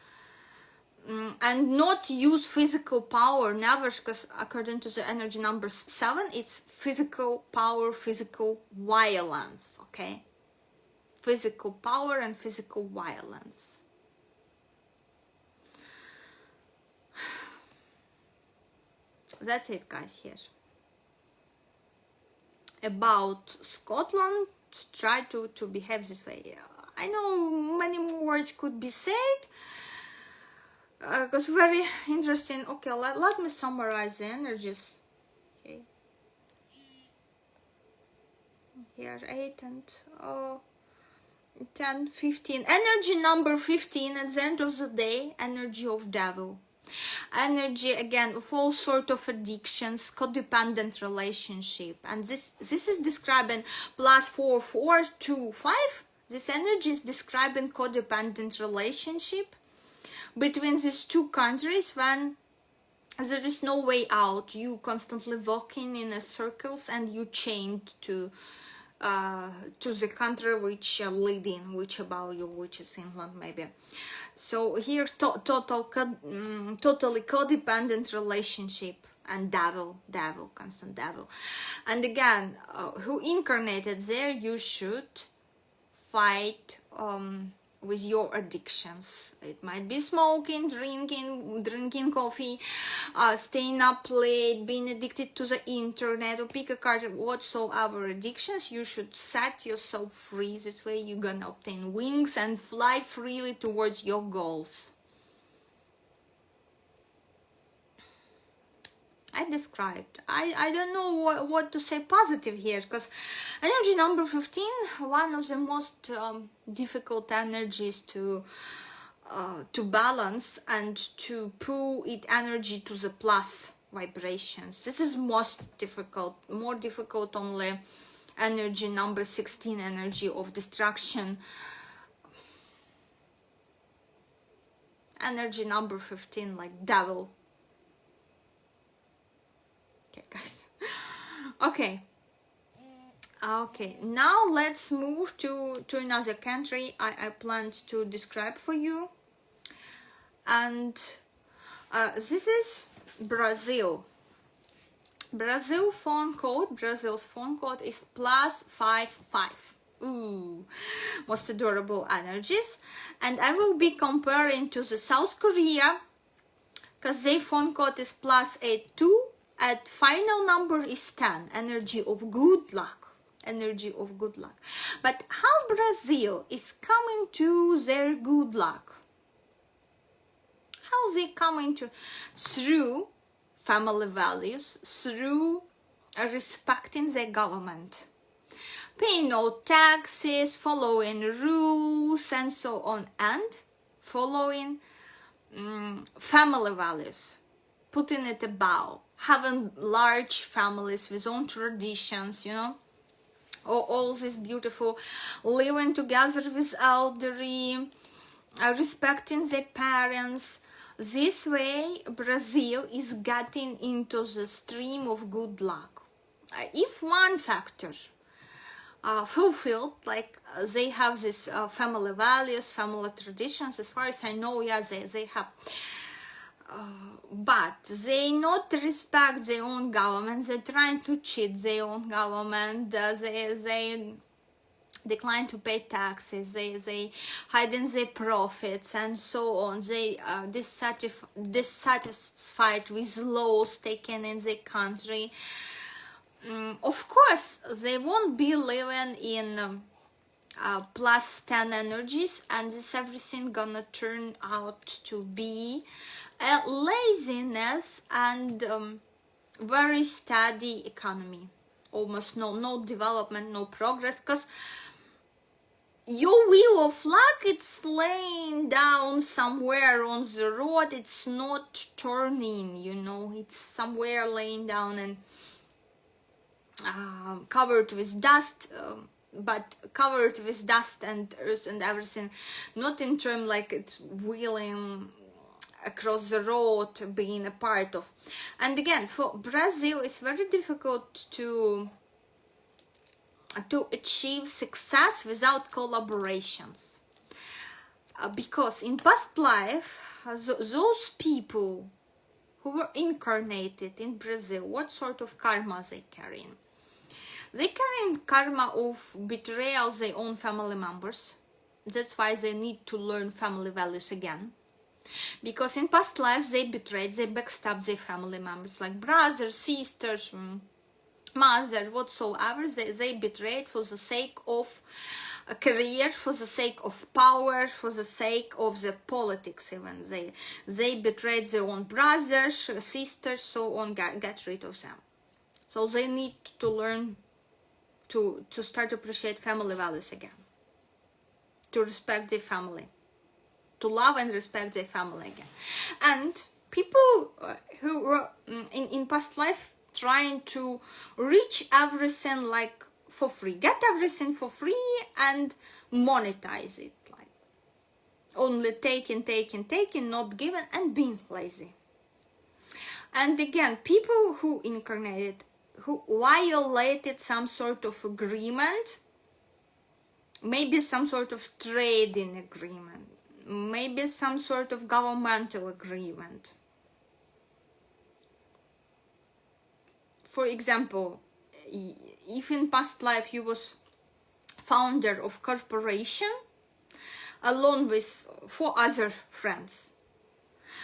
and not use physical power, never, because according to the energy number 7, it's physical power, physical violence, okay? Physical power and physical violence. That's it, guys, here. About Scotland, try to behave this way. I know many more words could be said, because very interesting. Okay, let me summarize the energies. Okay. Here, 8 and 10, 15. Energy number 15 at the end of the day, energy of devil. Energy again of all sort of addictions, codependent relationship, and this is describing +4, 4, 2, 5. This energy is describing codependent relationship between these two countries when there is no way out. You constantly walking in a circles and you chained to the country which leading, which above you, which is England maybe. So here totally codependent relationship and devil, constant devil. And again, who incarnated there, you should fight with your addictions. It might be smoking, drinking coffee, staying up late, being addicted to the internet, or pick a card, whatsoever addictions. You should set yourself free. This way you're gonna obtain wings and fly freely towards your goals. I described. I don't know what to say positive here, because energy number 15, one of the most difficult energies to balance and to pull it energy to the plus vibrations. This is most difficult. More difficult only energy number 16, energy of destruction. Energy number 15, like devil. Guys. Okay, now let's move to another country I planned to describe for you, and this is Brazil. Brazil's phone code is +55. Ooh, most adorable energies. And I will be comparing to the South Korea, because their phone code is +82. And final number is 10, energy of good luck. But how Brazil is coming to their good luck? How they coming to? Through family values, through respecting their government, paying no taxes, following rules, and so on, and following family values, putting it above. Having large families with own traditions, you know, all this beautiful living together with elderly, respecting their parents. This way Brazil is getting into the stream of good luck. If one factor fulfilled, like they have this family values, family traditions, as far as I know, yeah, they have. But they not respect their own government. They're trying to cheat their own government. They decline to pay taxes. They hiding their profits and so on. They dissatisfied with laws taken in their country. Of course, they won't be living in +10 energies, and this everything gonna turn out to be laziness and very steady economy, almost no development, no progress, because your wheel of luck, it's laying down somewhere on the road. It's not turning, you know, it's somewhere laying down and covered with dust, but covered with dust and earth and everything, not in terms like it's wheeling across the road, being a part of. And again, for Brazil, it's very difficult to achieve success without collaborations, because in past life, those people who were incarnated in Brazil, what sort of karma they carrying? They carry karma of betrayal of their own family members. That's why they need to learn family values again. Because in past lives they betrayed, they backstabbed their family members, like brothers, sisters, mother, whatsoever. They betrayed for the sake of a career, for the sake of power, for the sake of the politics even. They betrayed their own brothers, sisters, so on, get rid of them. So they need to learn to start to appreciate family values again, to respect their family, to love and respect their family again. And people who were in past life trying to reach everything like for free, get everything for free and monetize it, like only taking, not giving, and being lazy. And again, people who incarnated, who violated some sort of agreement, maybe some sort of trading agreement, maybe some sort of governmental agreement. For example, if in past life you was founder of corporation, alone with 4 other friends.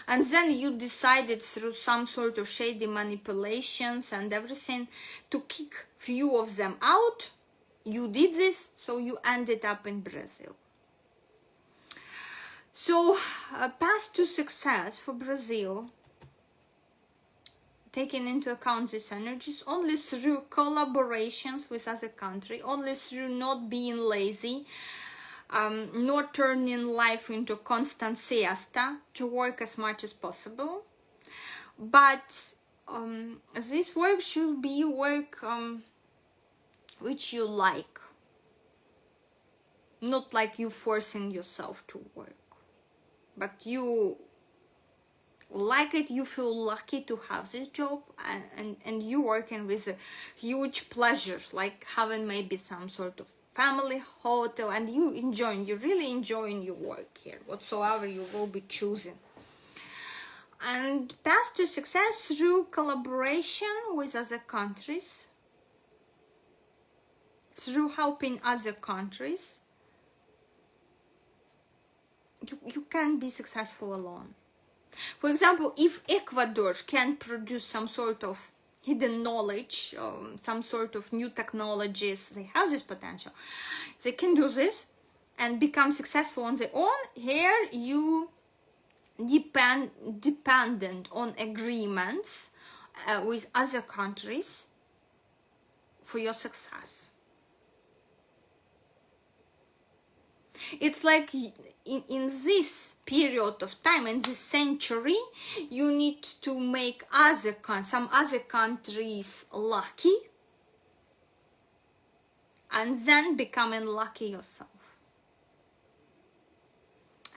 And then you decided through some sort of shady manipulations and everything to kick few of them out. You did this, so you ended up in Brazil. So, path to success for Brazil, taking into account these energies, only through collaborations with other country, only through not being lazy, not turning life into constant siesta, to work as much as possible. But this work should be work which you like, not like you forcing yourself to work, but you like it, you feel lucky to have this job, and you working with a huge pleasure, like having maybe some sort of family hotel, and you really enjoying your work here, whatsoever you will be choosing. And path to success through collaboration with other countries, through helping other countries. You can be successful alone. For example, if Ecuador can produce some sort of hidden knowledge, some sort of new technologies, they have this potential, they can do this and become successful on their own. Here you dependent on agreements with other countries for your success. It's like in this period of time, in this century, you need to make some other countries lucky, and then becoming lucky yourself.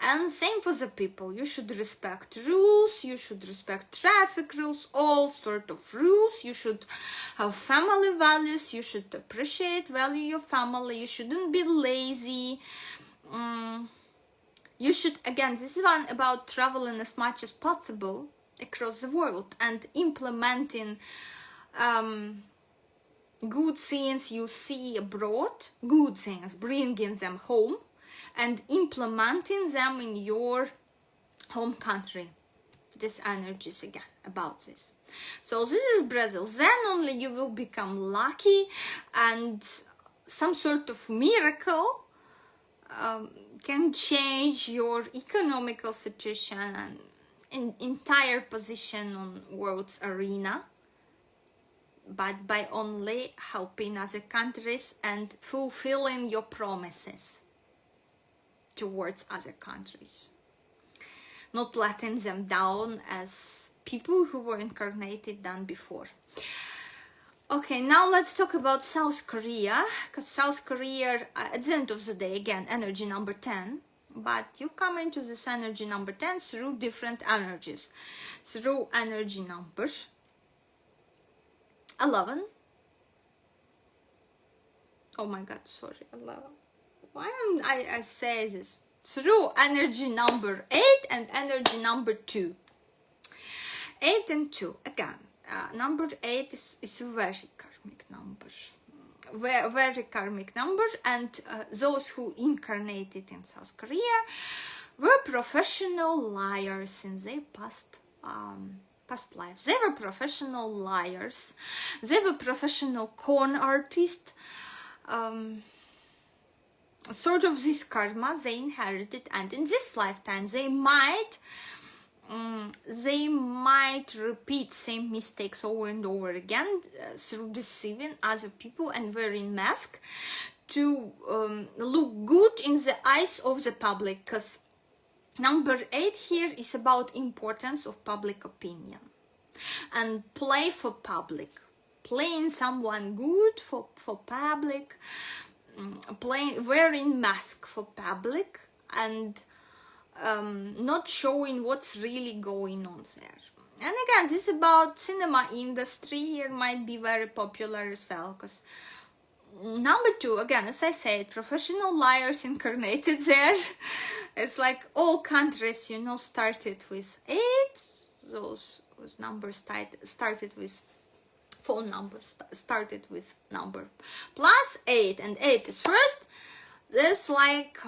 And same for the people. You should respect rules, you should respect traffic rules, all sort of rules. You should have family values, you should value your family, you shouldn't be lazy. You should, again, this is one about traveling as much as possible across the world and implementing good things you see abroad, good things, bringing them home and implementing them in your home country. This energy is again about this. So this is Brazil. Then only you will become lucky, and some sort of miracle can change your economical situation and entire position on world's arena, but by only helping other countries and fulfilling your promises towards other countries, not letting them down as people who were incarnated done before. Okay, now let's talk about South Korea, because South Korea, at the end of the day, again, energy number 10, but you come into this energy number 10 through different energies, through energy number 11. Oh my god, sorry, 11. Why am I say this? Through energy number 8 and energy number 2. 8 and 2, again. Number 8 is a very karmic number, very karmic number, and those who incarnated in South Korea were professional liars in their past lives. They were professional liars, they were professional con artists. Sort of this karma they inherited, and in this lifetime they might repeat same mistakes over and over again through deceiving other people and wearing masks to look good in the eyes of the public, because number 8 here is about importance of public opinion and play for public, playing someone good for public, wearing mask for public, and not showing what's really going on there. And again, this is about cinema industry here, might be very popular as well, because number 2, again, as I said, professional liars incarnated there. It's like all countries, you know, started with 8. Those numbers started with phone numbers, started with number plus 8, and 8 is first. This like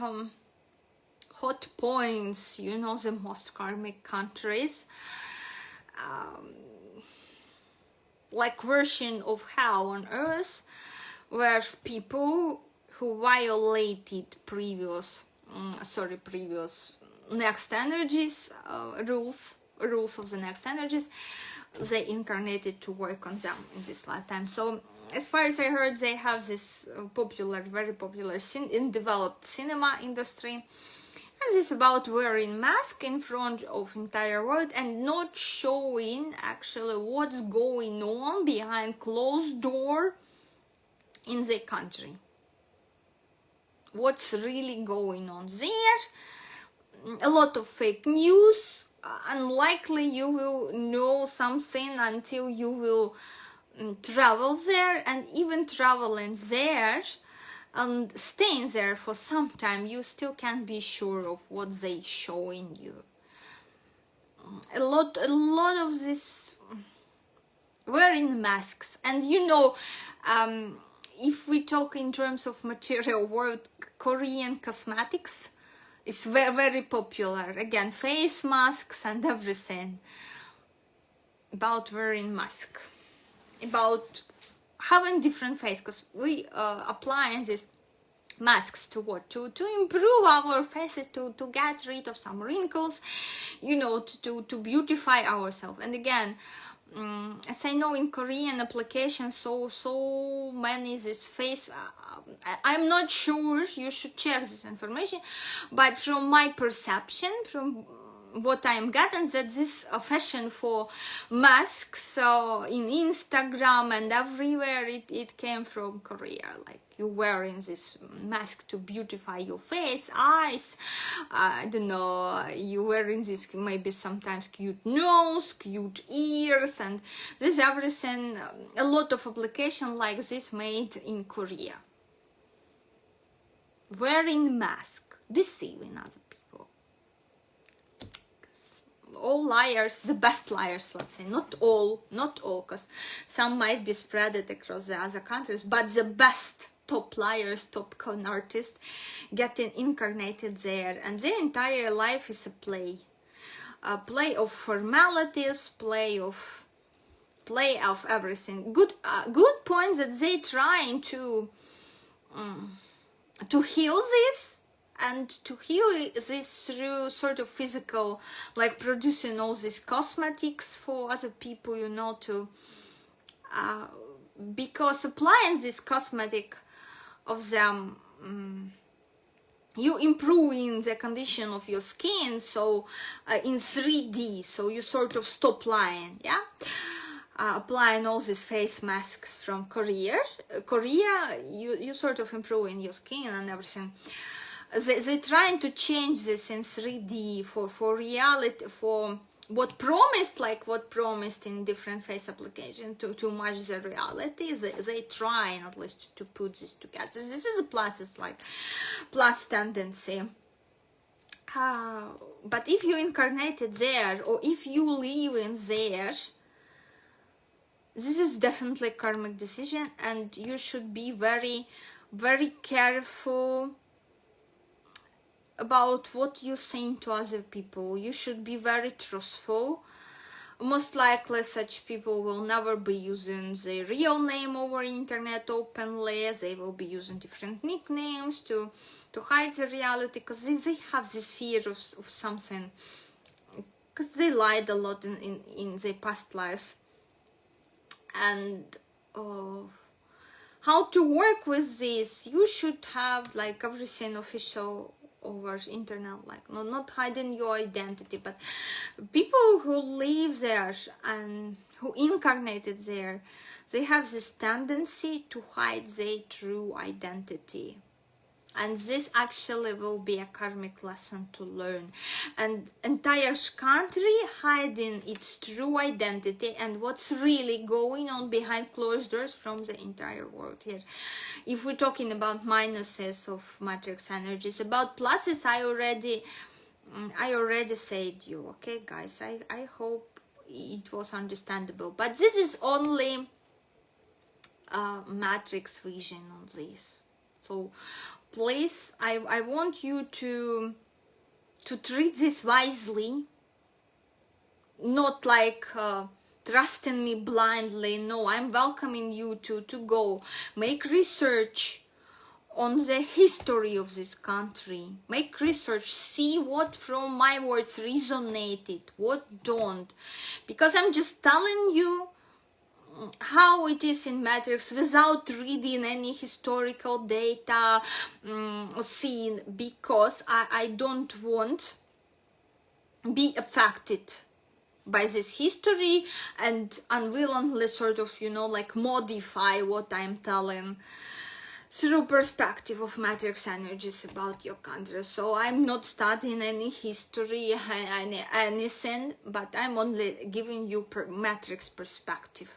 hot points, you know, the most karmic countries, like version of hell on earth, where people who violated previous next energies, rules of the next energies, they incarnated to work on them in this lifetime. So as far as I heard, they have this very popular in developed cinema industry, and it's about wearing mask in front of entire world and not showing actually what's going on behind closed door in the country, what's really going on there. A lot of fake news. Unlikely you will know something until you will travel there, and even traveling there and staying there for some time, you still can't be sure of what they showing you. A lot of this wearing masks. And you know, if we talk in terms of material world, Korean cosmetics is very popular. Again, face masks and everything. About wearing mask, about having different face, because we applying these masks to what? To improve our faces, to get rid of some wrinkles, you know, to beautify ourselves. And again, as I know, in Korean applications, so many this face. I'm not sure. You should check this information, but from my perception, from what I'm gotten, that this fashion for masks in Instagram and everywhere, it came from Korea. Like you wearing this mask to beautify your face, eyes, I don't know, you wearing this maybe sometimes cute nose, cute ears, and this everything, a lot of application like this made in Korea. Wearing mask, deceiving other people. All liars, the best liars, let's say, not all, because some might be spread across the other countries, but the best top liars, top con artists getting incarnated there, and their entire life is a play of formalities, play of everything. Good point that they trying to heal this. And to heal this through sort of physical, like producing all these cosmetics for other people, you know, to because applying this cosmetic of them, you improving the condition of your skin, so in 3D, so you sort of stop lying, yeah. Applying all these face masks from Korea, you sort of improving your skin and everything. They're trying to change this in 3D for reality, for what promised in different face applications to match the reality. They trying at least to put this together. This is a plus, it's like plus tendency. But if you incarnated there, or if you live in there, this is definitely a karmic decision, and you should be very, very careful about what you're saying to other people. You should be very truthful. Most likely such people will never be using their real name over internet openly. They will be using different nicknames to hide the reality, because they have this fear of something, because they lied a lot in their past lives. And how to work with this, you should have like everything official over internet, like not hiding your identity. But people who live there and who incarnated there, they have this tendency to hide their true identity, and this actually will be a karmic lesson to learn. And entire country hiding its true identity and what's really going on behind closed doors from the entire world here. If we're talking about minuses of matrix energies, about pluses, I already said you, okay guys. I hope it was understandable, but this is only matrix vision on this. So please, I want you to to treat this wisely, not like trusting me blindly. No, I'm welcoming you to go make research on the history of this country. Make research, see what from my words resonated, what don't. Because I'm just telling you how it is in Matrix without reading any historical data, seeing, because I don't want be affected by this history and unwillingly sort of, you know, like modify what I'm telling through perspective of matrix energies about your country. So I'm not studying any history, anything, but I'm only giving you matrix perspective.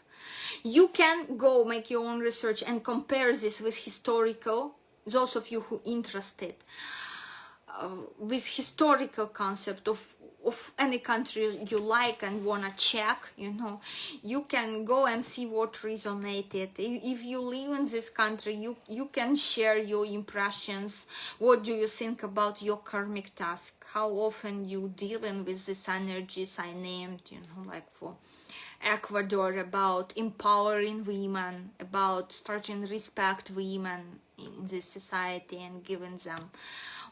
You can go make your own research and compare this with historical, those of you who interested with historical concept of any country you like and wanna check, you know, you can go and see what resonated. If you live in this country, you can share your impressions. What do you think about your karmic task? How often you dealing with these energies I named, you know, like for Ecuador, about empowering women, about starting respect women in this society and giving them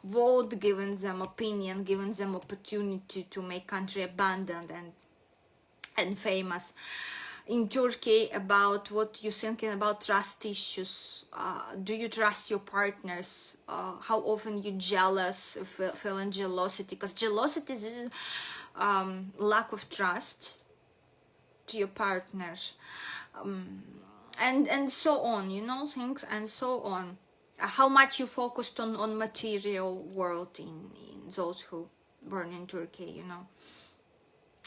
vote, giving them opinion, giving them opportunity to make country abundant and famous. In Turkey, about what you're thinking about trust issues. Do you trust your partners? How often you jealous, feeling jealousy? Because jealousy is lack of trust to your partners, and so on, you know, things and so on. How much you focused on material world in those who born in Turkey, you know.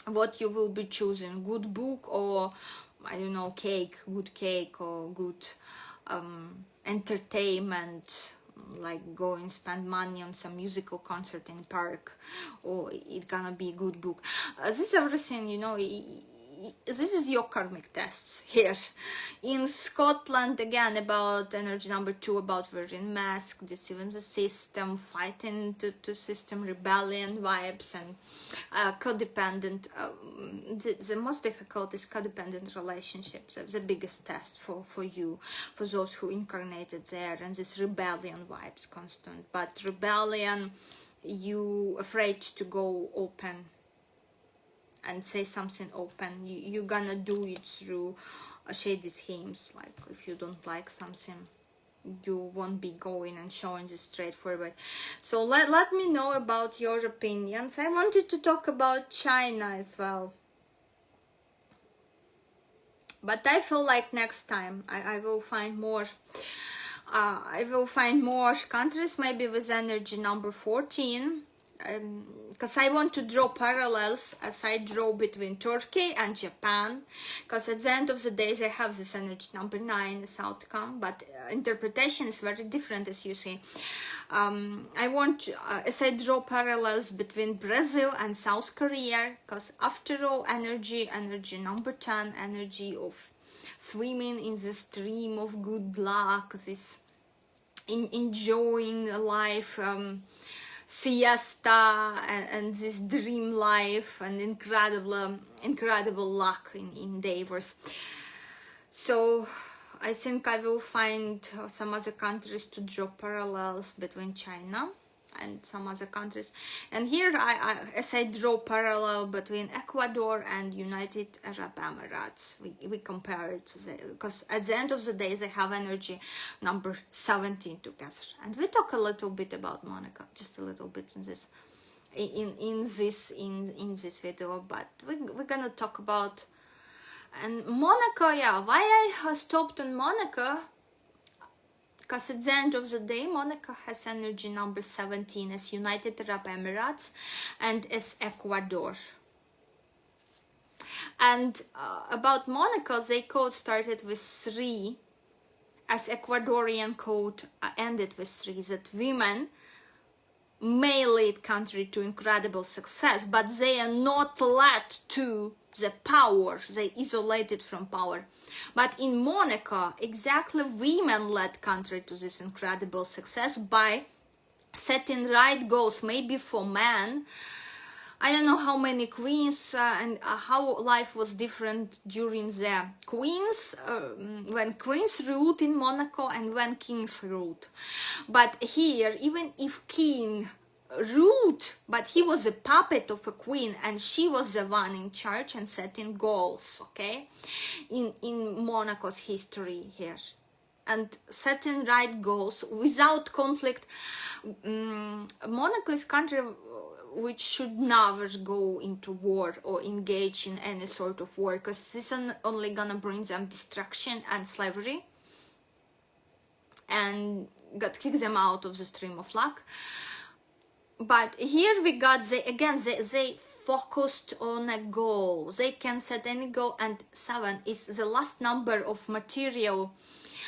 What you will be choosing, good book or, I don't know, good cake or good entertainment, like go and spend money on some musical concert in park, or it gonna be a good book. This is everything, you know. This is your karmic tests here. In Scotland, again, about energy number 2, about wearing mask, deceiving the system, fighting the system, rebellion vibes, and codependent. The most difficult is codependent relationships. The biggest test for you, for those who incarnated there, and this rebellion vibes constant. But rebellion, you afraid to go open and say something open. You're gonna do it through shady schemes. Like if you don't like something, you won't be going and showing this straightforward. So let me know about your opinions. I wanted to talk about China as well, but I feel like next time I will find more. I will find more countries, maybe with energy number 14. Because I want to draw parallels as I draw between Turkey and Japan, because at the end of the day they have this energy number 9, this outcome, but interpretation is very different, as you see. I want to, as I draw parallels between Brazil and South Korea, because after all, energy number 10, energy of swimming in the stream of good luck, this enjoying life, siesta, and this dream life, and incredible luck in endeavors. So I think I will find some other countries to draw parallels between China and some other countries. And here as I draw parallel between Ecuador and United Arab Emirates, we compare it because at the end of the day they have energy number 17 together. And we talk a little bit about Monaco, just a little bit in this video, but we're gonna talk about and Monaco. Yeah, why I stopped on Monaco, because at the end of the day, Monaco has energy number 17 as United Arab Emirates and as Ecuador. And about Monaco, their code started with 3, as Ecuadorian code ended with 3, that women may lead country to incredible success, but they are not led to the power, they isolated from power. But in Monaco, exactly women led country to this incredible success by setting right goals, maybe for men. I don't know how many queens and how life was different during the queens, when queens ruled in Monaco and when kings ruled. But here, even if king ruled, but he was a puppet of a queen and she was the one in charge and setting goals, okay, in Monaco's history here. And setting right goals without conflict. Monaco is country which should never go into war or engage in any sort of war, because this is only gonna bring them destruction and slavery and kick them out of the stream of luck. But here we got they focused on a goal. They can set any goal, and 7 is the last number of material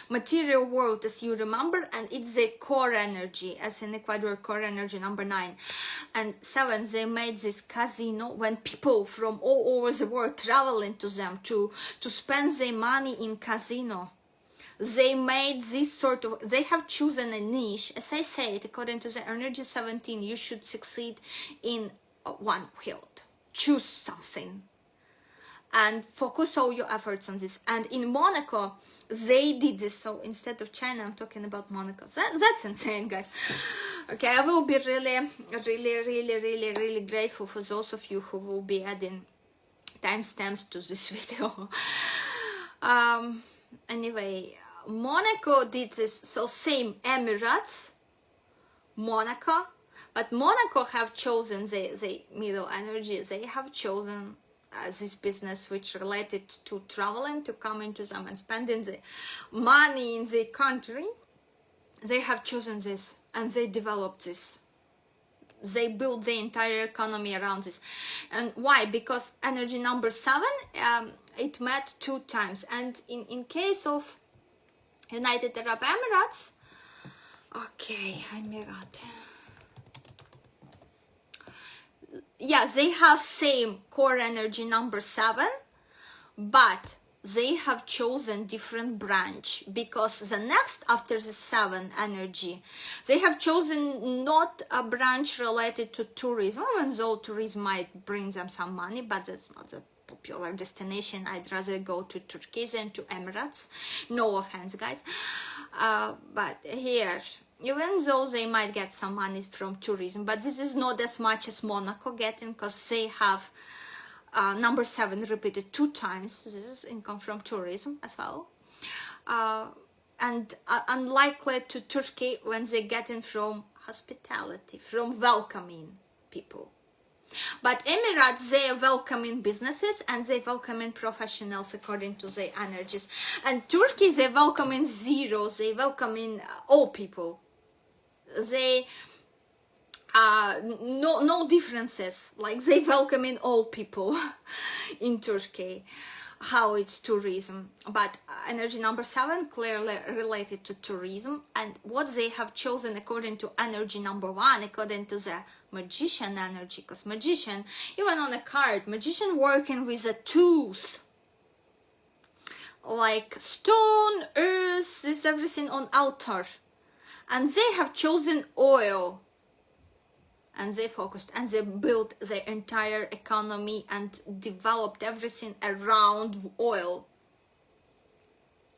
world, as you remember, and it's the core energy, as in Ecuador, core energy number 9. And 7, they made this casino when people from all over the world travel into them to spend their money in casino. They made this sort of, they have chosen a niche. As I said, according to the energy 17, you should succeed in one field. Choose something and focus all your efforts on this. And in Monaco, they did this. So instead of China, I'm talking about Monaco. That's insane, guys. Okay, I will be really grateful for those of you who will be adding timestamps to this video. Anyway, Monaco did this. So same Emirates, Monaco, but Monaco have chosen the middle energy. They have chosen this business which related to traveling, to come into them and spending the money in the country. They have chosen this and they developed this. They built the entire economy around this. And why? Because energy number 7, it met 2 times. And in case of United Arab Emirates, okay, Emirate. Yeah, they have same core energy number 7, but they have chosen different branch, because the next after the 7 energy, they have chosen not a branch related to tourism, even though tourism might bring them some money, but that's not the popular destination. I'd rather go to Turkey than to Emirates. No offense, guys. But here, even though they might get some money from tourism, but this is not as much as Monaco getting, because they have number 7 repeated 2 times. This is income from tourism as well. And unlikely to Turkey when they get in from hospitality, from welcoming people. But Emirates, they are welcoming businesses and they welcoming professionals according to their energies. And Turkey, they welcoming zeros, they welcoming all people. They no differences, like they welcoming all people in Turkey. How it's tourism, but energy number 7 clearly related to tourism. And what they have chosen according to energy number 1, according to the magician energy, because magician, even on a card, magician working with the tools like stone, earth, this everything on altar, and they have chosen oil. And they focused and they built the entire economy and developed everything around oil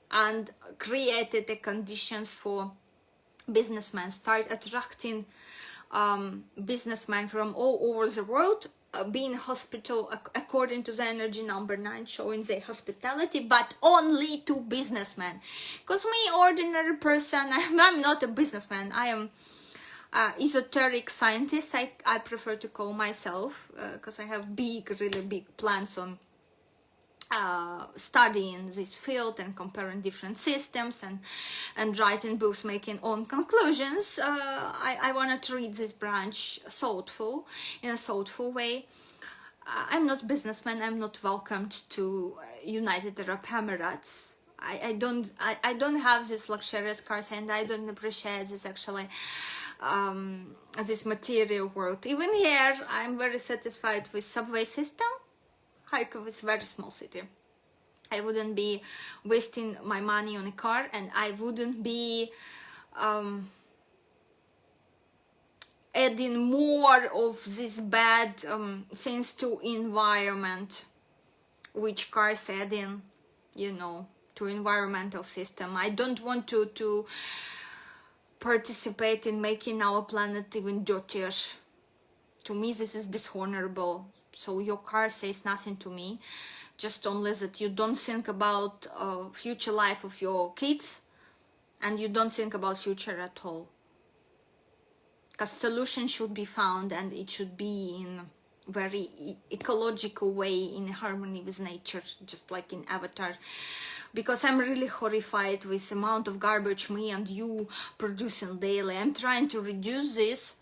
and created the conditions for businessmen, start attracting businessmen from all over the world, being hospital according to the energy number 9, showing the hospitality, but only to businessmen. Because me, ordinary person, I'm not a businessman. I am esoteric scientist, I prefer to call myself, because I have really big plans on studying this field and comparing different systems and writing books, making own conclusions. I want to treat this branch in a thoughtful way. I'm not a businessman. I'm not welcomed to United Arab Emirates. I don't have this luxurious cars, and I don't appreciate this actually. This material world. Even here, I'm very satisfied with subway system. Kharkov is a very small city. I wouldn't be wasting my money on a car, and I wouldn't be adding more of these bad things to environment, which cars add in, you know, to environmental system. I don't want to participate in making our planet even dirtier. To me, this is dishonorable. So your car says nothing to me, just only that you don't think about future life of your kids, and you don't think about future at all. Because solution should be found, and it should be in very ecological way, in harmony with nature, just like in Avatar. Because I'm really horrified with the amount of garbage me and you producing daily. I'm trying to reduce this,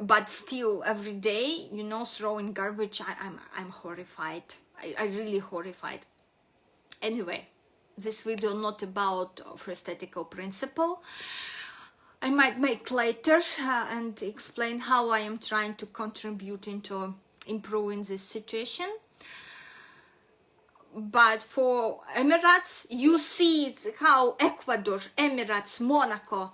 but still every day, you know, throwing garbage, I'm horrified. I really horrified. Anyway, this video not about first ethical principle. I might make later and explain how I am trying to contribute into improving this situation. But for Emirates, you see how Ecuador, Emirates, Monaco,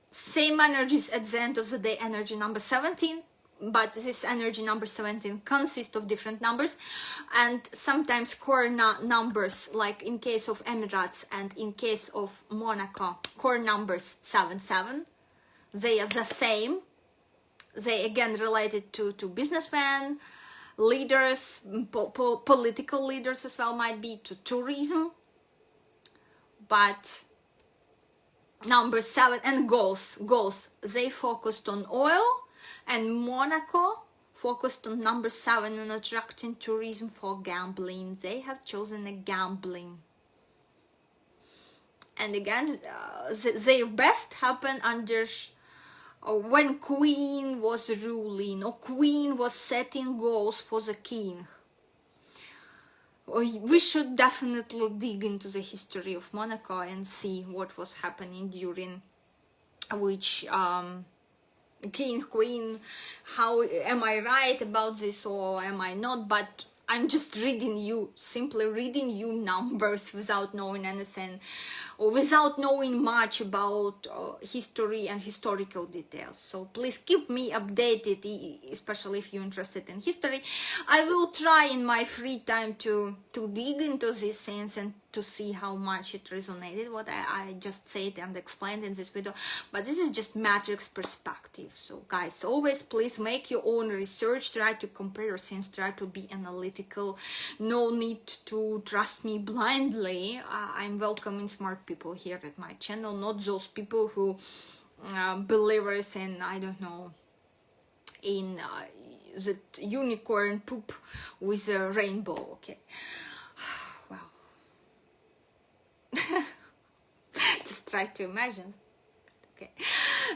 same energies at the end of the day, energy number 17, but this energy number 17 consists of different numbers, and sometimes core numbers, like in case of Emirates and in case of Monaco, core numbers 77, they are the same. They again related to businessmen, leaders, political leaders as well, might be to tourism, but number 7 and goals, they focused on oil, and Monaco focused on number 7 on attracting tourism for gambling. They have chosen a gambling. And again, their best happened under when Queen was ruling, or Queen was setting goals for the king. We should definitely dig into the history of Monaco and see what was happening during which king, queen, how am I right about this or am I not? But I'm just reading you, simply reading you numbers without knowing anything, or without knowing much about history and historical details. So please keep me updated, especially if you're interested in history. I will try in my free time to dig into these things and to see how much it resonated, what I just said and explained in this video. But this is just matrix perspective. So guys, always please make your own research, try to compare things, try to be analytical. No need to trust me blindly. I'm welcoming smart people here at my channel, not those people who believers in, I don't know, in the unicorn poop with a rainbow. Okay. Just try to imagine. Okay,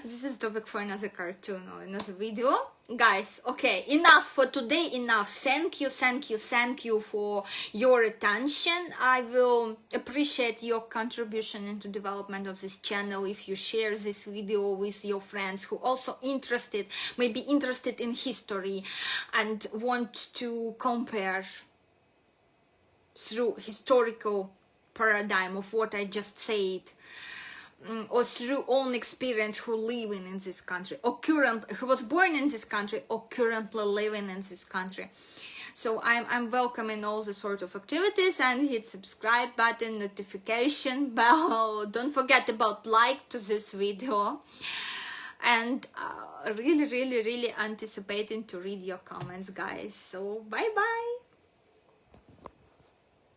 this is topic for another cartoon or another video, guys. Okay, enough for today, enough. Thank you for your attention. I will appreciate your contribution into development of this channel if you share this video with your friends who also maybe interested in history and want to compare through historical paradigm of what I just said, or through own experience, who living in this country, or who was born in this country, or currently living in this country. So I'm welcoming all the sort of activities, and hit subscribe button, notification bell. Don't forget about like to this video, and really anticipating to read your comments, guys. So bye bye.